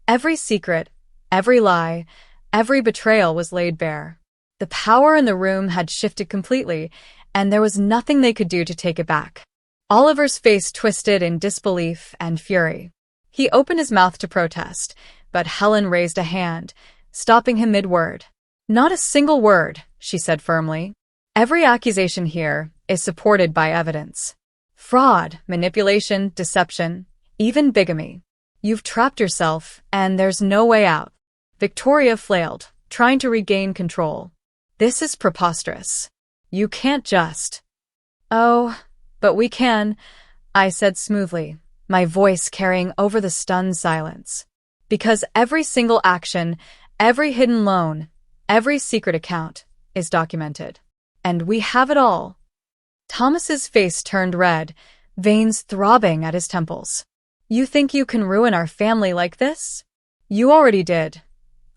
every secret, every lie, every betrayal was laid bare. The power in the room had shifted completely, and there was nothing they could do to take it back. Oliver's face twisted in disbelief and fury. He opened his mouth to protest, but Helen raised a hand, stopping him mid-word. "Not a single word," she said firmly. "Every accusation here is supported by evidence. Fraud, manipulation, deception, even bigamy. You've trapped yourself, and there's no way out." Victoria flailed, trying to regain control. "This is preposterous. You can't just—" "Oh, but we can," I said smoothly, my voice carrying over the stunned silence. "Because every single action, every hidden loan, every secret account is documented. And we have it all." Thomas's face turned red, veins throbbing at his temples. "You think you can ruin our family like this?" "You already did,"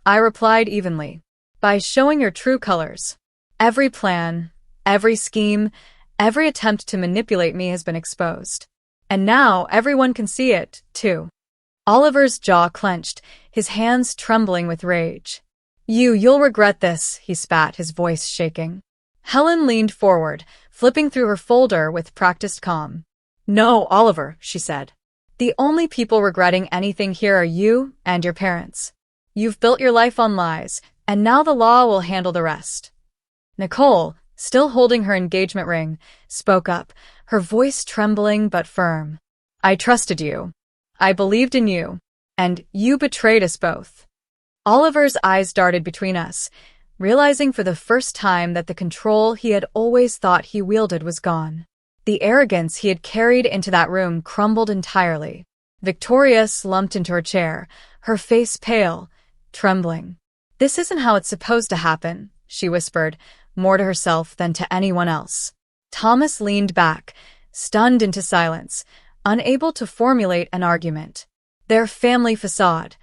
I replied evenly, "by showing your true colors. Every plan, every scheme, every attempt to manipulate me has been exposed. And now everyone can see it, too." Oliver's jaw clenched, his hands trembling with rage. You'll regret this," he spat, his voice shaking. Helen leaned forward, flipping through her folder with practiced calm. "No, Oliver," she said. "The only people regretting anything here are you and your parents. You've built your life on lies, and now the law will handle the rest." Nicole, still holding her engagement ring, spoke up, her voice trembling but firm. "I trusted you. I believed in you. And you betrayed us both." Oliver's eyes darted between us, realizing for the first time that the control he had always thought he wielded was gone. The arrogance he had carried into that room crumbled entirely. Victoria slumped into her chair, her face pale, trembling. "This isn't how it's supposed to happen," she whispered, more to herself than to anyone else. Thomas leaned back, stunned into silence, unable to formulate an argument. Their family facade,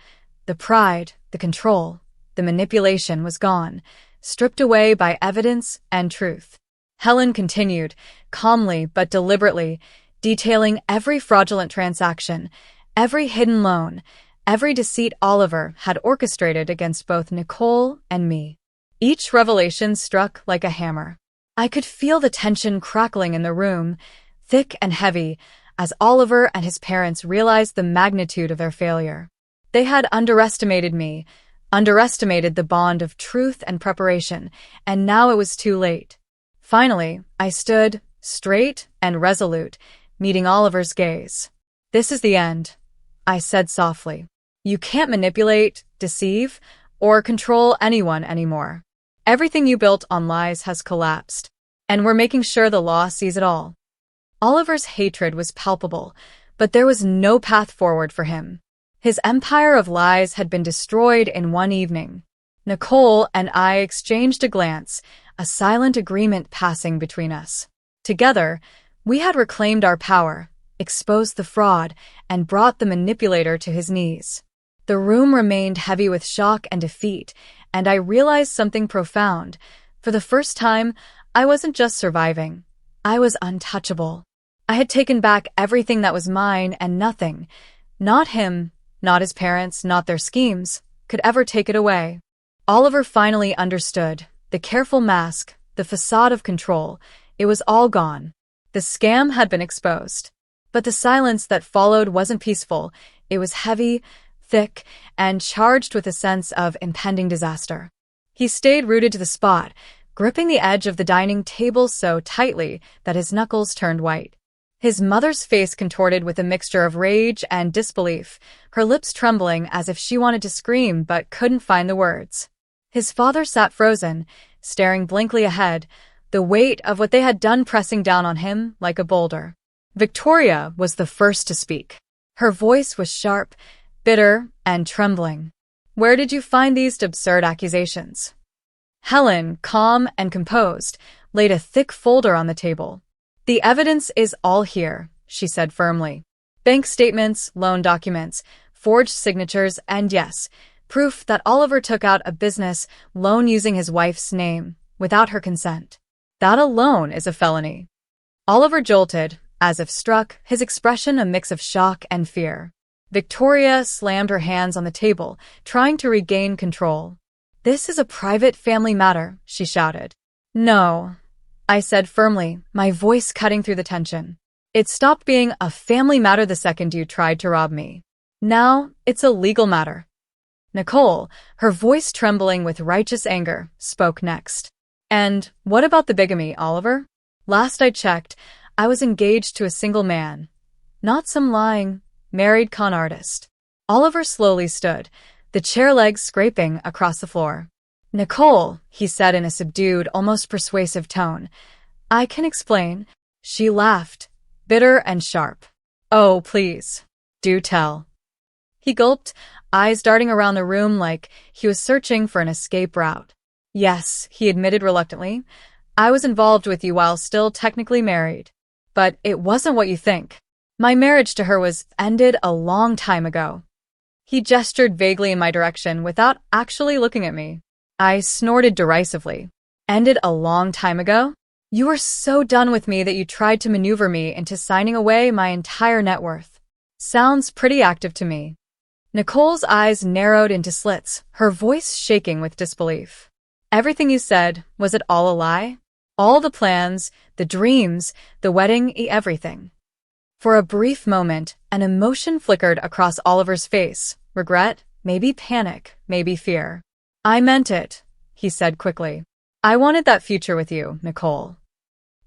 the pride, the control, the manipulation was gone, stripped away by evidence and truth. Helen continued, calmly but deliberately, detailing every fraudulent transaction, every hidden loan, every deceit Oliver had orchestrated against both Nicole and me. Each revelation struck like a hammer. I could feel the tension crackling in the room, thick and heavy, as Oliver and his parents realized the magnitude of their failure. They had underestimated me, underestimated the bond of truth and preparation, and now it was too late. Finally, I stood, straight and resolute, meeting Oliver's gaze. "This is the end," I said softly. "You can't manipulate, deceive, or control anyone anymore. Everything you built on lies has collapsed, and we're making sure the law sees it all. Oliver's hatred was palpable, but there was no path forward for him. His empire of lies had been destroyed in one evening. Nicole and I exchanged a glance, a silent agreement passing between us. Together, we had reclaimed our power, exposed the fraud, and brought the manipulator to his knees. The room remained heavy with shock and defeat, and I realized something profound. For the first time, I wasn't just surviving. I was untouchable. I had taken back everything that was mine, and nothing, not him, not his parents, not their schemes, could ever take it away. Oliver finally understood. The careful mask, the facade of control, it was all gone. The scam had been exposed. But the silence that followed wasn't peaceful. It was heavy, thick, and charged with a sense of impending disaster. He stayed rooted to the spot, gripping the edge of the dining table so tightly that his knuckles turned white. His mother's face contorted with a mixture of rage and disbelief, her lips trembling as if she wanted to scream but couldn't find the words. His father sat frozen, staring blankly ahead, the weight of what they had done pressing down on him like a boulder. Victoria was the first to speak. Her voice was sharp, bitter, and trembling. "Where did you find these absurd accusations?" Helen, calm and composed, laid a thick folder on the table. "The evidence is all here," she said firmly. "Bank statements, loan documents, forged signatures, and yes, proof that Oliver took out a business loan using his wife's name, without her consent. That alone is a felony." Oliver jolted, as if struck, his expression a mix of shock and fear. Victoria slammed her hands on the table, trying to regain control. "This is a private family matter," she shouted. "No," I said firmly, my voice cutting through the tension. "It stopped being a family matter the second you tried to rob me. Now, it's a legal matter." Nicole, her voice trembling with righteous anger, spoke next. "And what about the bigamy, Oliver? Last I checked, I was engaged to a single man. Not some lying, married con artist." Oliver slowly stood, the chair legs scraping across the floor. "Nicole," he said in a subdued, almost persuasive tone, "I can explain." She laughed, bitter and sharp. "Oh, please, do tell." He gulped, eyes darting around the room like he was searching for an escape route. "Yes," he admitted reluctantly, "I was involved with you while still technically married. But it wasn't what you think. My marriage to her was ended a long time ago." He gestured vaguely in my direction without actually looking at me. I snorted derisively. "Ended a long time ago? You were so done with me that you tried to maneuver me into signing away my entire net worth. Sounds pretty active to me." Nicole's eyes narrowed into slits, her voice shaking with disbelief. "Everything you said, was it all a lie? All the plans, the dreams, the wedding, everything?" For a brief moment, an emotion flickered across Oliver's face. Regret, maybe panic, maybe fear. "I meant it," he said quickly. "I wanted that future with you, Nicole."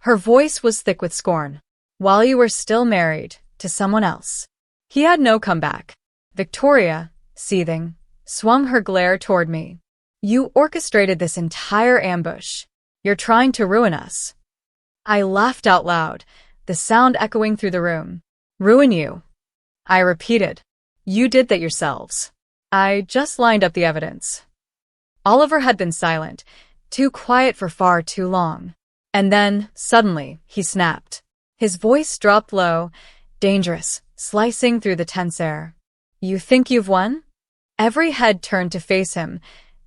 Her voice was thick with scorn. "While you were still married to someone else." He had no comeback. Victoria, seething, swung her glare toward me. "You orchestrated this entire ambush. You're trying to ruin us." I laughed out loud, the sound echoing through the room. "Ruin you?" I repeated. "You did that yourselves. I just lined up the evidence." Oliver had been silent, too quiet for far too long. And then, suddenly, he snapped. His voice dropped low, dangerous, slicing through the tense air. "You think you've won?" Every head turned to face him,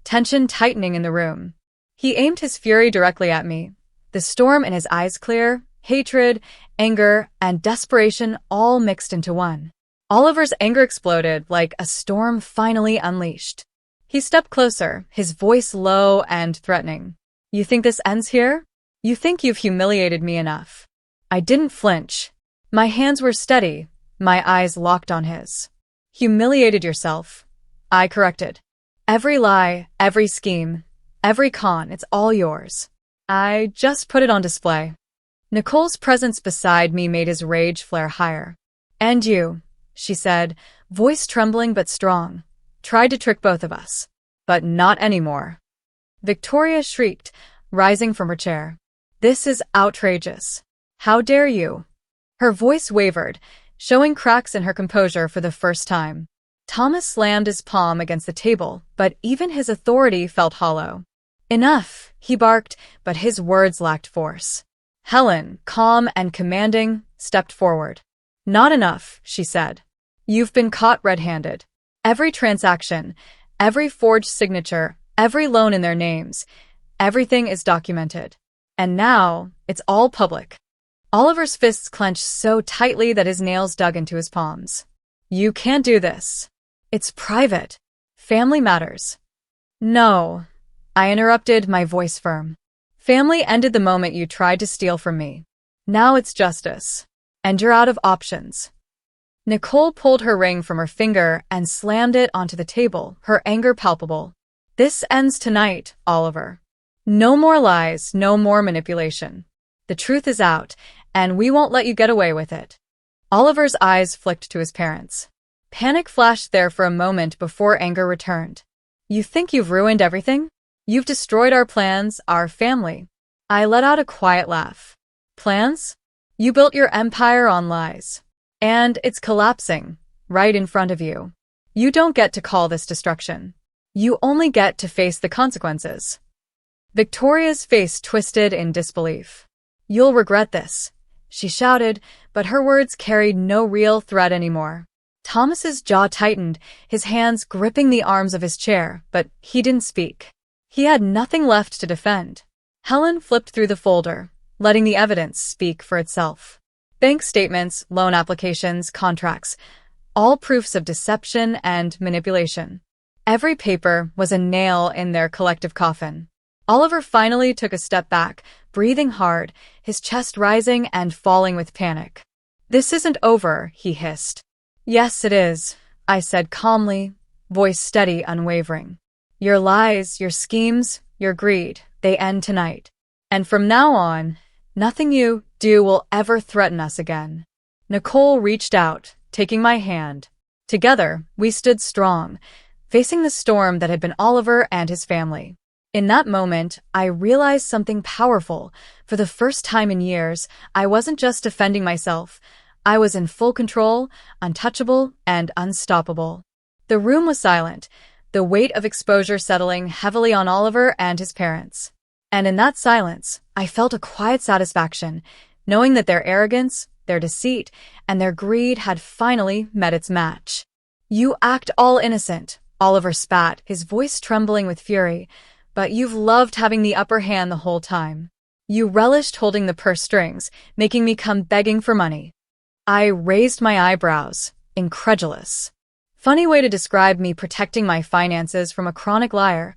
tension tightening in the room. He aimed his fury directly at me, the storm in his eyes clear, hatred, anger, and desperation all mixed into one. Oliver's anger exploded like a storm finally unleashed. He stepped closer, his voice low and threatening. "You think this ends here? You think you've humiliated me enough?" I didn't flinch. My hands were steady, my eyes locked on his. "Humiliated yourself," I corrected. "Every lie, every scheme, every con, it's all yours. I just put it on display." Nicole's presence beside me made his rage flare higher. "And you," she said, voice trembling but strong, "tried to trick both of us. But not anymore." Victoria shrieked, rising from her chair. This is outrageous. How dare you? Her voice wavered, showing cracks in her composure for the first time. Thomas slammed his palm against the table, but even his authority felt hollow. Enough, he barked, but his words lacked force. Helen, calm and commanding, stepped forward. Not enough, she said. You've been caught red-handed. Every transaction, every forged signature, every loan in their names, everything is documented. And now, it's all public. Oliver's fists clenched so tightly that his nails dug into his palms. You can't do this. It's private. Family matters. No, I interrupted, my voice firm. Family ended the moment you tried to steal from me. Now it's justice. And you're out of options. Nicole pulled her ring from her finger and slammed it onto the table, her anger palpable. This ends tonight, Oliver. No more lies, no more manipulation. The truth is out, and we won't let you get away with it. Oliver's eyes flicked to his parents. Panic flashed there for a moment before anger returned. You think you've ruined everything? You've destroyed our plans, our family. I let out a quiet laugh. Plans? You built your empire on lies. And it's collapsing, right in front of you. You don't get to call this destruction. You only get to face the consequences. Victoria's face twisted in disbelief. You'll regret this, she shouted, but her words carried no real threat anymore. Thomas's jaw tightened, his hands gripping the arms of his chair, but he didn't speak. He had nothing left to defend. Helen flipped through the folder, letting the evidence speak for itself. Bank statements, loan applications, contracts, all proofs of deception and manipulation. Every paper was a nail in their collective coffin. Oliver finally took a step back, breathing hard, his chest rising and falling with panic. This isn't over, he hissed. Yes, it is, I said calmly, voice steady, unwavering. Your lies, your schemes, your greed, they end tonight. And from now on, nothing you do will ever threaten us again. Nicole reached out, taking my hand. Together, we stood strong, facing the storm that had been Oliver and his family. In that moment, I realized something powerful. For the first time in years, I wasn't just defending myself. I was in full control, untouchable, and unstoppable. The room was silent, the weight of exposure settling heavily on Oliver and his parents. And in that silence, I felt a quiet satisfaction, knowing that their arrogance, their deceit, and their greed had finally met its match. You act all innocent, Oliver spat, his voice trembling with fury, but you've loved having the upper hand the whole time. You relished holding the purse strings, making me come begging for money. I raised my eyebrows, incredulous. Funny way to describe me protecting my finances from a chronic liar,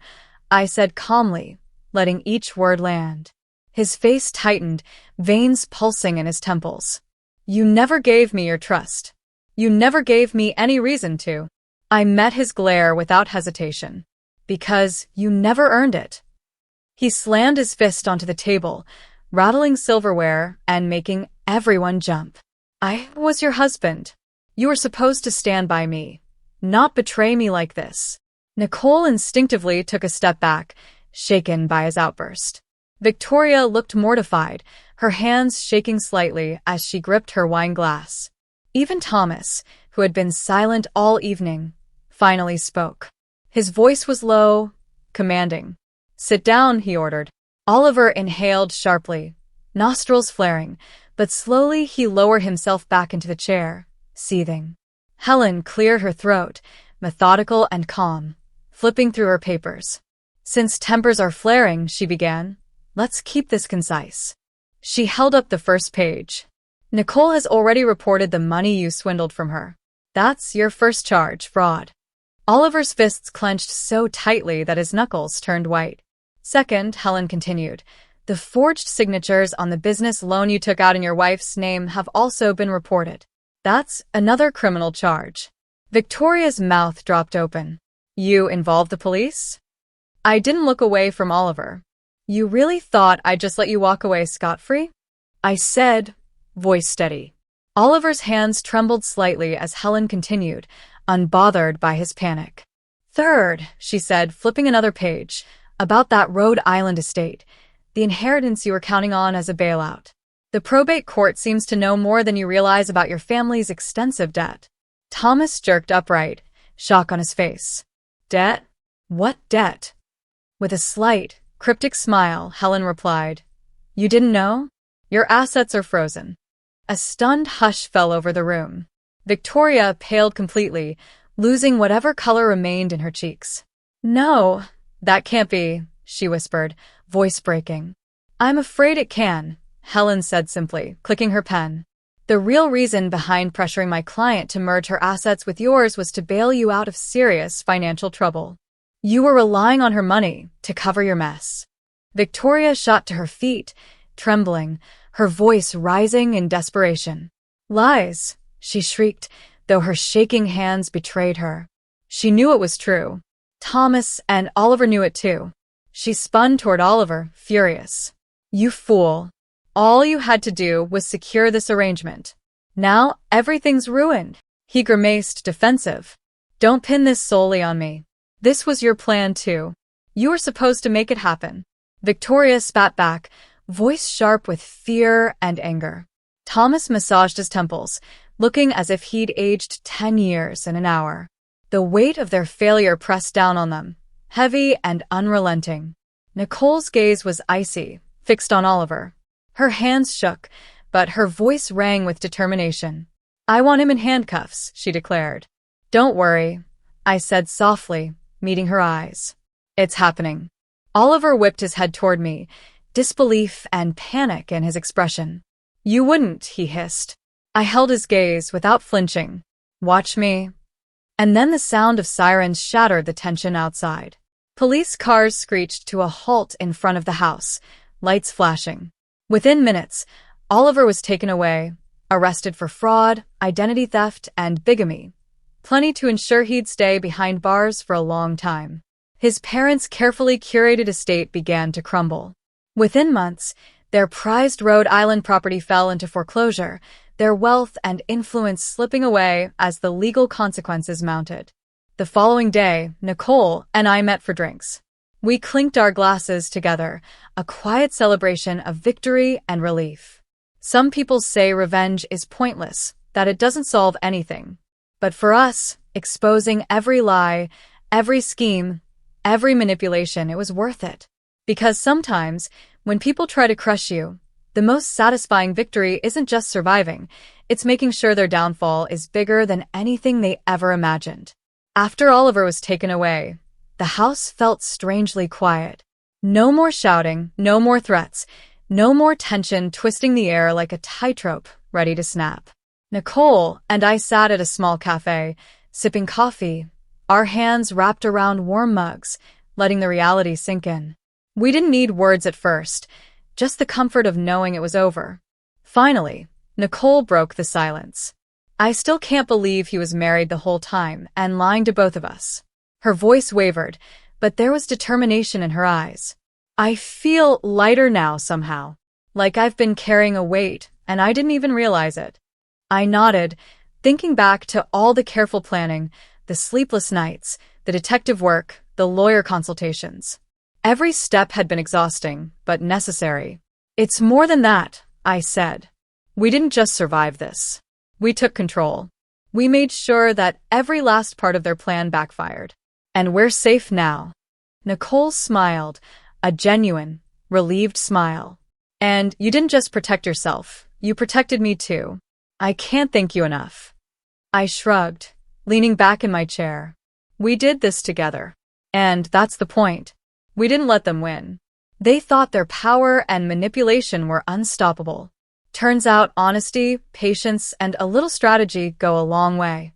I said calmly, letting each word land. His face tightened, veins pulsing in his temples. You never gave me your trust. You never gave me any reason to. I met his glare without hesitation. Because you never earned it. He slammed his fist onto the table, rattling silverware and making everyone jump. I was your husband. You were supposed to stand by me, not betray me like this. Nicole instinctively took a step back, shaken by his outburst. Victoria looked mortified, her hands shaking slightly as she gripped her wine glass. Even Thomas, who had been silent all evening, finally spoke. His voice was low, commanding. Sit down, he ordered. Oliver inhaled sharply, nostrils flaring, but slowly he lowered himself back into the chair, seething. Helen cleared her throat, methodical and calm, flipping through her papers. Since tempers are flaring, she began, let's keep this concise. She held up the first page. Nicole has already reported the money you swindled from her. That's your first charge, fraud. Oliver's fists clenched so tightly that his knuckles turned white. Second, Helen continued, the forged signatures on the business loan you took out in your wife's name have also been reported. That's another criminal charge. Victoria's mouth dropped open. You involved the police? I didn't look away from Oliver. You really thought I'd just let you walk away scot-free? I said, voice steady. Oliver's hands trembled slightly as Helen continued, unbothered by his panic. Third, she said, flipping another page, About that Rhode Island estate, the inheritance you were counting on as a bailout. The probate court seems to know more than you realize about your family's extensive debt. Thomas jerked upright, shock on his face. Debt? What debt? With a slight, cryptic smile, Helen replied, You didn't know? Your assets are frozen. A stunned hush fell over the room. Victoria paled completely, losing whatever color remained in her cheeks. No, that can't be, she whispered, voice breaking. I'm afraid it can, Helen said simply, clicking her pen. The real reason behind pressuring my client to merge her assets with yours was to bail you out of serious financial trouble. You were relying on her money to cover your mess. Victoria shot to her feet, trembling, her voice rising in desperation. Lies, she shrieked, though her shaking hands betrayed her. She knew it was true. Thomas and Oliver knew it too. She spun toward Oliver, furious. You fool. All you had to do was secure this arrangement. Now everything's ruined. He grimaced, defensive. Don't pin this solely on me. This was your plan too. You were supposed to make it happen. Victoria spat back, voice sharp with fear and anger. Thomas massaged his temples, looking as if he'd aged 10 years in an hour. The weight of their failure pressed down on them, heavy and unrelenting. Nicole's gaze was icy, fixed on Oliver. Her hands shook, but her voice rang with determination. I want him in handcuffs, she declared. Don't worry, I said softly, meeting her eyes. It's happening. Oliver whipped his head toward me, disbelief and panic in his expression. You wouldn't, he hissed. I held his gaze without flinching. Watch me. And then the sound of sirens shattered the tension outside. Police cars screeched to a halt in front of the house, lights flashing. Within minutes, Oliver was taken away, arrested for fraud, identity theft, and bigamy. Plenty to ensure he'd stay behind bars for a long time. His parents' carefully curated estate began to crumble. Within months, their prized Rhode Island property fell into foreclosure, their wealth and influence slipping away as the legal consequences mounted. The following day, Nicole and I met for drinks. We clinked our glasses together, a quiet celebration of victory and relief. Some people say revenge is pointless, that it doesn't solve anything. But for us, exposing every lie, every scheme, every manipulation, it was worth it. Because sometimes, when people try to crush you, the most satisfying victory isn't just surviving, it's making sure their downfall is bigger than anything they ever imagined. After Oliver was taken away, the house felt strangely quiet. No more shouting, no more threats, no more tension twisting the air like a tightrope ready to snap. Nicole and I sat at a small cafe, sipping coffee, our hands wrapped around warm mugs, letting the reality sink in. We didn't need words at first, just the comfort of knowing it was over. Finally, Nicole broke the silence. I still can't believe he was married the whole time and lying to both of us. Her voice wavered, but there was determination in her eyes. I feel lighter now somehow, like I've been carrying a weight and I didn't even realize it. I nodded, thinking back to all the careful planning, the sleepless nights, the detective work, the lawyer consultations. Every step had been exhausting, but necessary. It's more than that, I said. We didn't just survive this. We took control. We made sure that every last part of their plan backfired. And we're safe now. Nicole smiled, a genuine, relieved smile. And you didn't just protect yourself, you protected me too. I can't thank you enough. I shrugged, leaning back in my chair. We did this together. And that's the point. We didn't let them win. They thought their power and manipulation were unstoppable. Turns out honesty, patience, and a little strategy go a long way.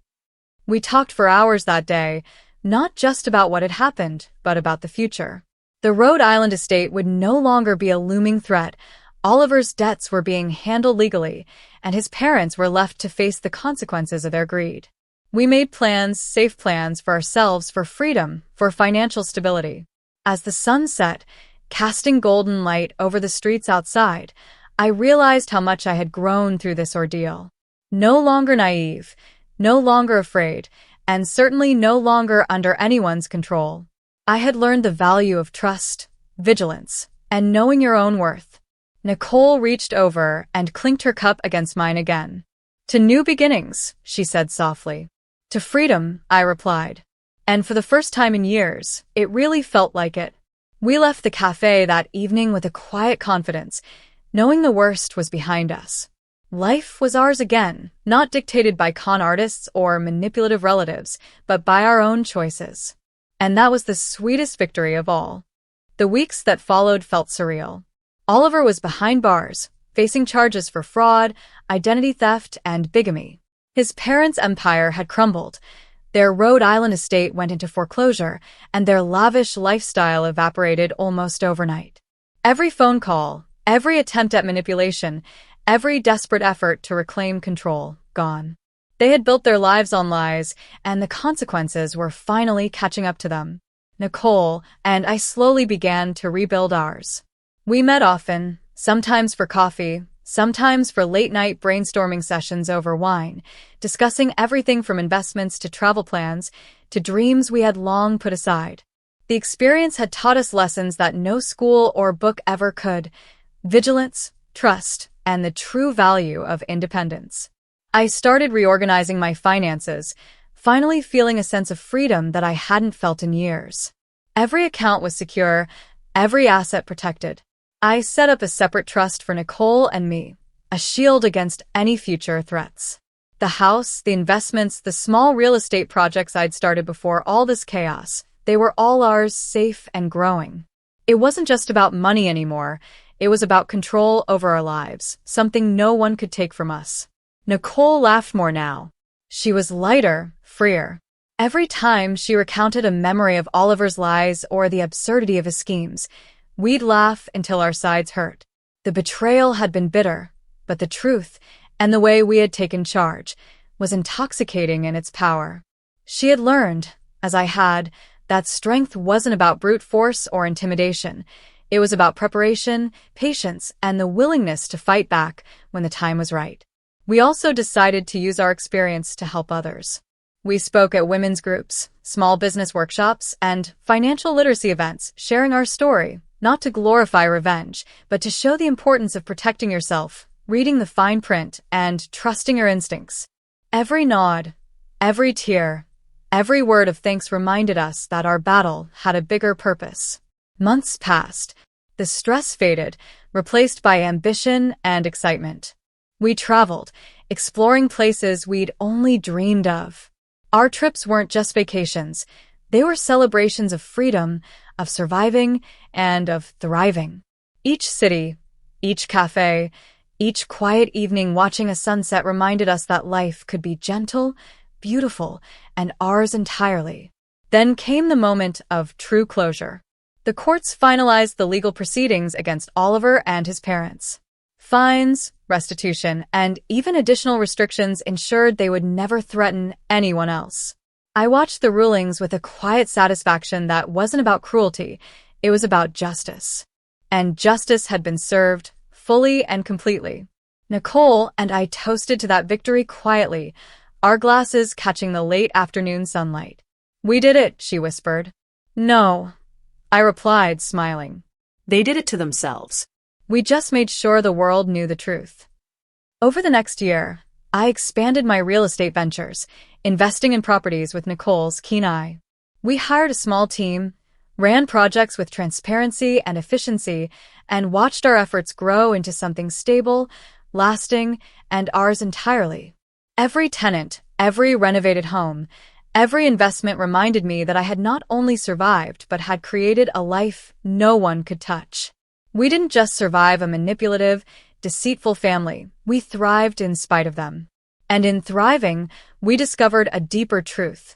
We talked for hours that day, not just about what had happened, but about the future. The Rhode Island estate would no longer be a looming threat. Oliver's debts were being handled legally, and his parents were left to face the consequences of their greed. We made plans, safe plans for ourselves, for freedom, for financial stability. As the sun set, casting golden light over the streets outside, I realized how much I had grown through this ordeal. No longer naive, no longer afraid, and certainly no longer under anyone's control. I had learned the value of trust, vigilance, and knowing your own worth. Nicole reached over and clinked her cup against mine again. To new beginnings, she said softly. To freedom, I replied. And for the first time in years, it really felt like it. We left the cafe that evening with a quiet confidence, knowing the worst was behind us. Life was ours again, not dictated by con artists or manipulative relatives, but by our own choices. And that was the sweetest victory of all. The weeks that followed felt surreal. Oliver was behind bars, facing charges for fraud, identity theft, and bigamy. His parents' empire had crumbled. Their Rhode Island estate went into foreclosure, and their lavish lifestyle evaporated almost overnight. Every phone call, every attempt at manipulation, every desperate effort to reclaim control, gone. They had built their lives on lies, and the consequences were finally catching up to them. Nicole and I slowly began to rebuild ours. We met often, sometimes for coffee, sometimes for late-night brainstorming sessions over wine, discussing everything from investments to travel plans to dreams we had long put aside. The experience had taught us lessons that no school or book ever could: vigilance, trust, and the true value of independence. I started reorganizing my finances, finally feeling a sense of freedom that I hadn't felt in years. Every account was secure, every asset protected. I set up a separate trust for Nicole and me, a shield against any future threats. The house, the investments, the small real estate projects I'd started before all this chaos, they were all ours, safe and growing. It wasn't just about money anymore. It was about control over our lives, something no one could take from us. Nicole laughed more now. She was lighter, freer. Every time she recounted a memory of Oliver's lies or the absurdity of his schemes, we'd laugh until our sides hurt. The betrayal had been bitter, but the truth, and the way we had taken charge, was intoxicating in its power. She had learned, as I had, that strength wasn't about brute force or intimidation. It was about preparation, patience, and the willingness to fight back when the time was right. We also decided to use our experience to help others. We spoke at women's groups, small business workshops, and financial literacy events, sharing our story, not to glorify revenge, but to show the importance of protecting yourself, reading the fine print, and trusting your instincts. Every nod, every tear, every word of thanks reminded us that our battle had a bigger purpose. Months passed. The stress faded, replaced by ambition and excitement. We traveled, exploring places we'd only dreamed of. Our trips weren't just vacations. They were celebrations of freedom, of surviving, and of thriving. Each city, each cafe, each quiet evening watching a sunset reminded us that life could be gentle, beautiful, and ours entirely. Then came the moment of true closure. The courts finalized the legal proceedings against Oliver and his parents. Fines, restitution, and even additional restrictions ensured they would never threaten anyone else. I watched the rulings with a quiet satisfaction that wasn't about cruelty, it was about justice. And justice had been served, fully and completely. Nicole and I toasted to that victory quietly, our glasses catching the late afternoon sunlight. We did it, she whispered. No, I replied, smiling. They did it to themselves. We just made sure the world knew the truth. Over the next year, I expanded my real estate ventures, investing in properties with Nicole's keen eye. We hired a small team, ran projects with transparency and efficiency, and watched our efforts grow into something stable, lasting, and ours entirely. Every tenant, every renovated home, every investment reminded me that I had not only survived but had created a life no one could touch. We didn't just survive a manipulative, deceitful family, we thrived in spite of them. And in thriving, we discovered a deeper truth.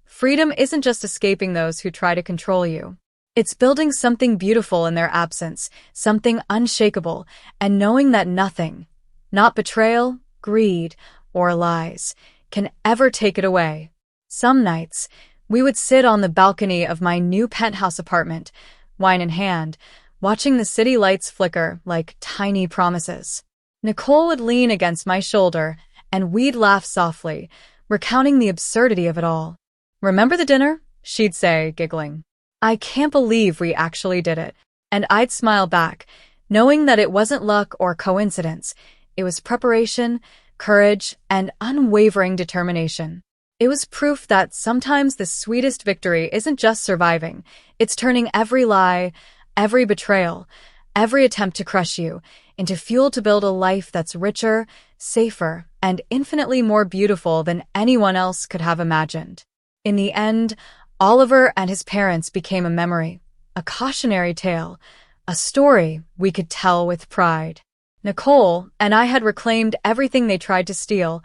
Freedom isn't just escaping those who try to control you. It's building something beautiful in their absence, something unshakable, and knowing that nothing, not betrayal, greed, or lies, can ever take it away. Some nights, we would sit on the balcony of my new penthouse apartment, wine in hand, watching the city lights flicker like tiny promises. Nicole would lean against my shoulder, and we'd laugh softly, recounting the absurdity of it all. "Remember the dinner?" she'd say, giggling. I can't believe we actually did it. And I'd smile back, knowing that it wasn't luck or coincidence. It was preparation, courage, and unwavering determination. It was proof that sometimes the sweetest victory isn't just surviving, it's turning every lie, every betrayal, every attempt to crush you into fuel to build a life that's richer, safer, and infinitely more beautiful than anyone else could have imagined. In the end, Oliver and his parents became a memory, a cautionary tale, a story we could tell with pride. Nicole and I had reclaimed everything they tried to steal: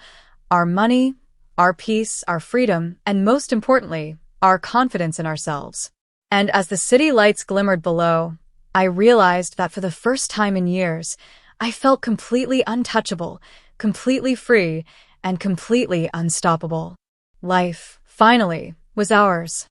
our money, our peace, our freedom, and most importantly, our confidence in ourselves. And as the city lights glimmered below, I realized that for the first time in years, I felt completely untouchable, completely free, and completely unstoppable. Life, finally, was ours.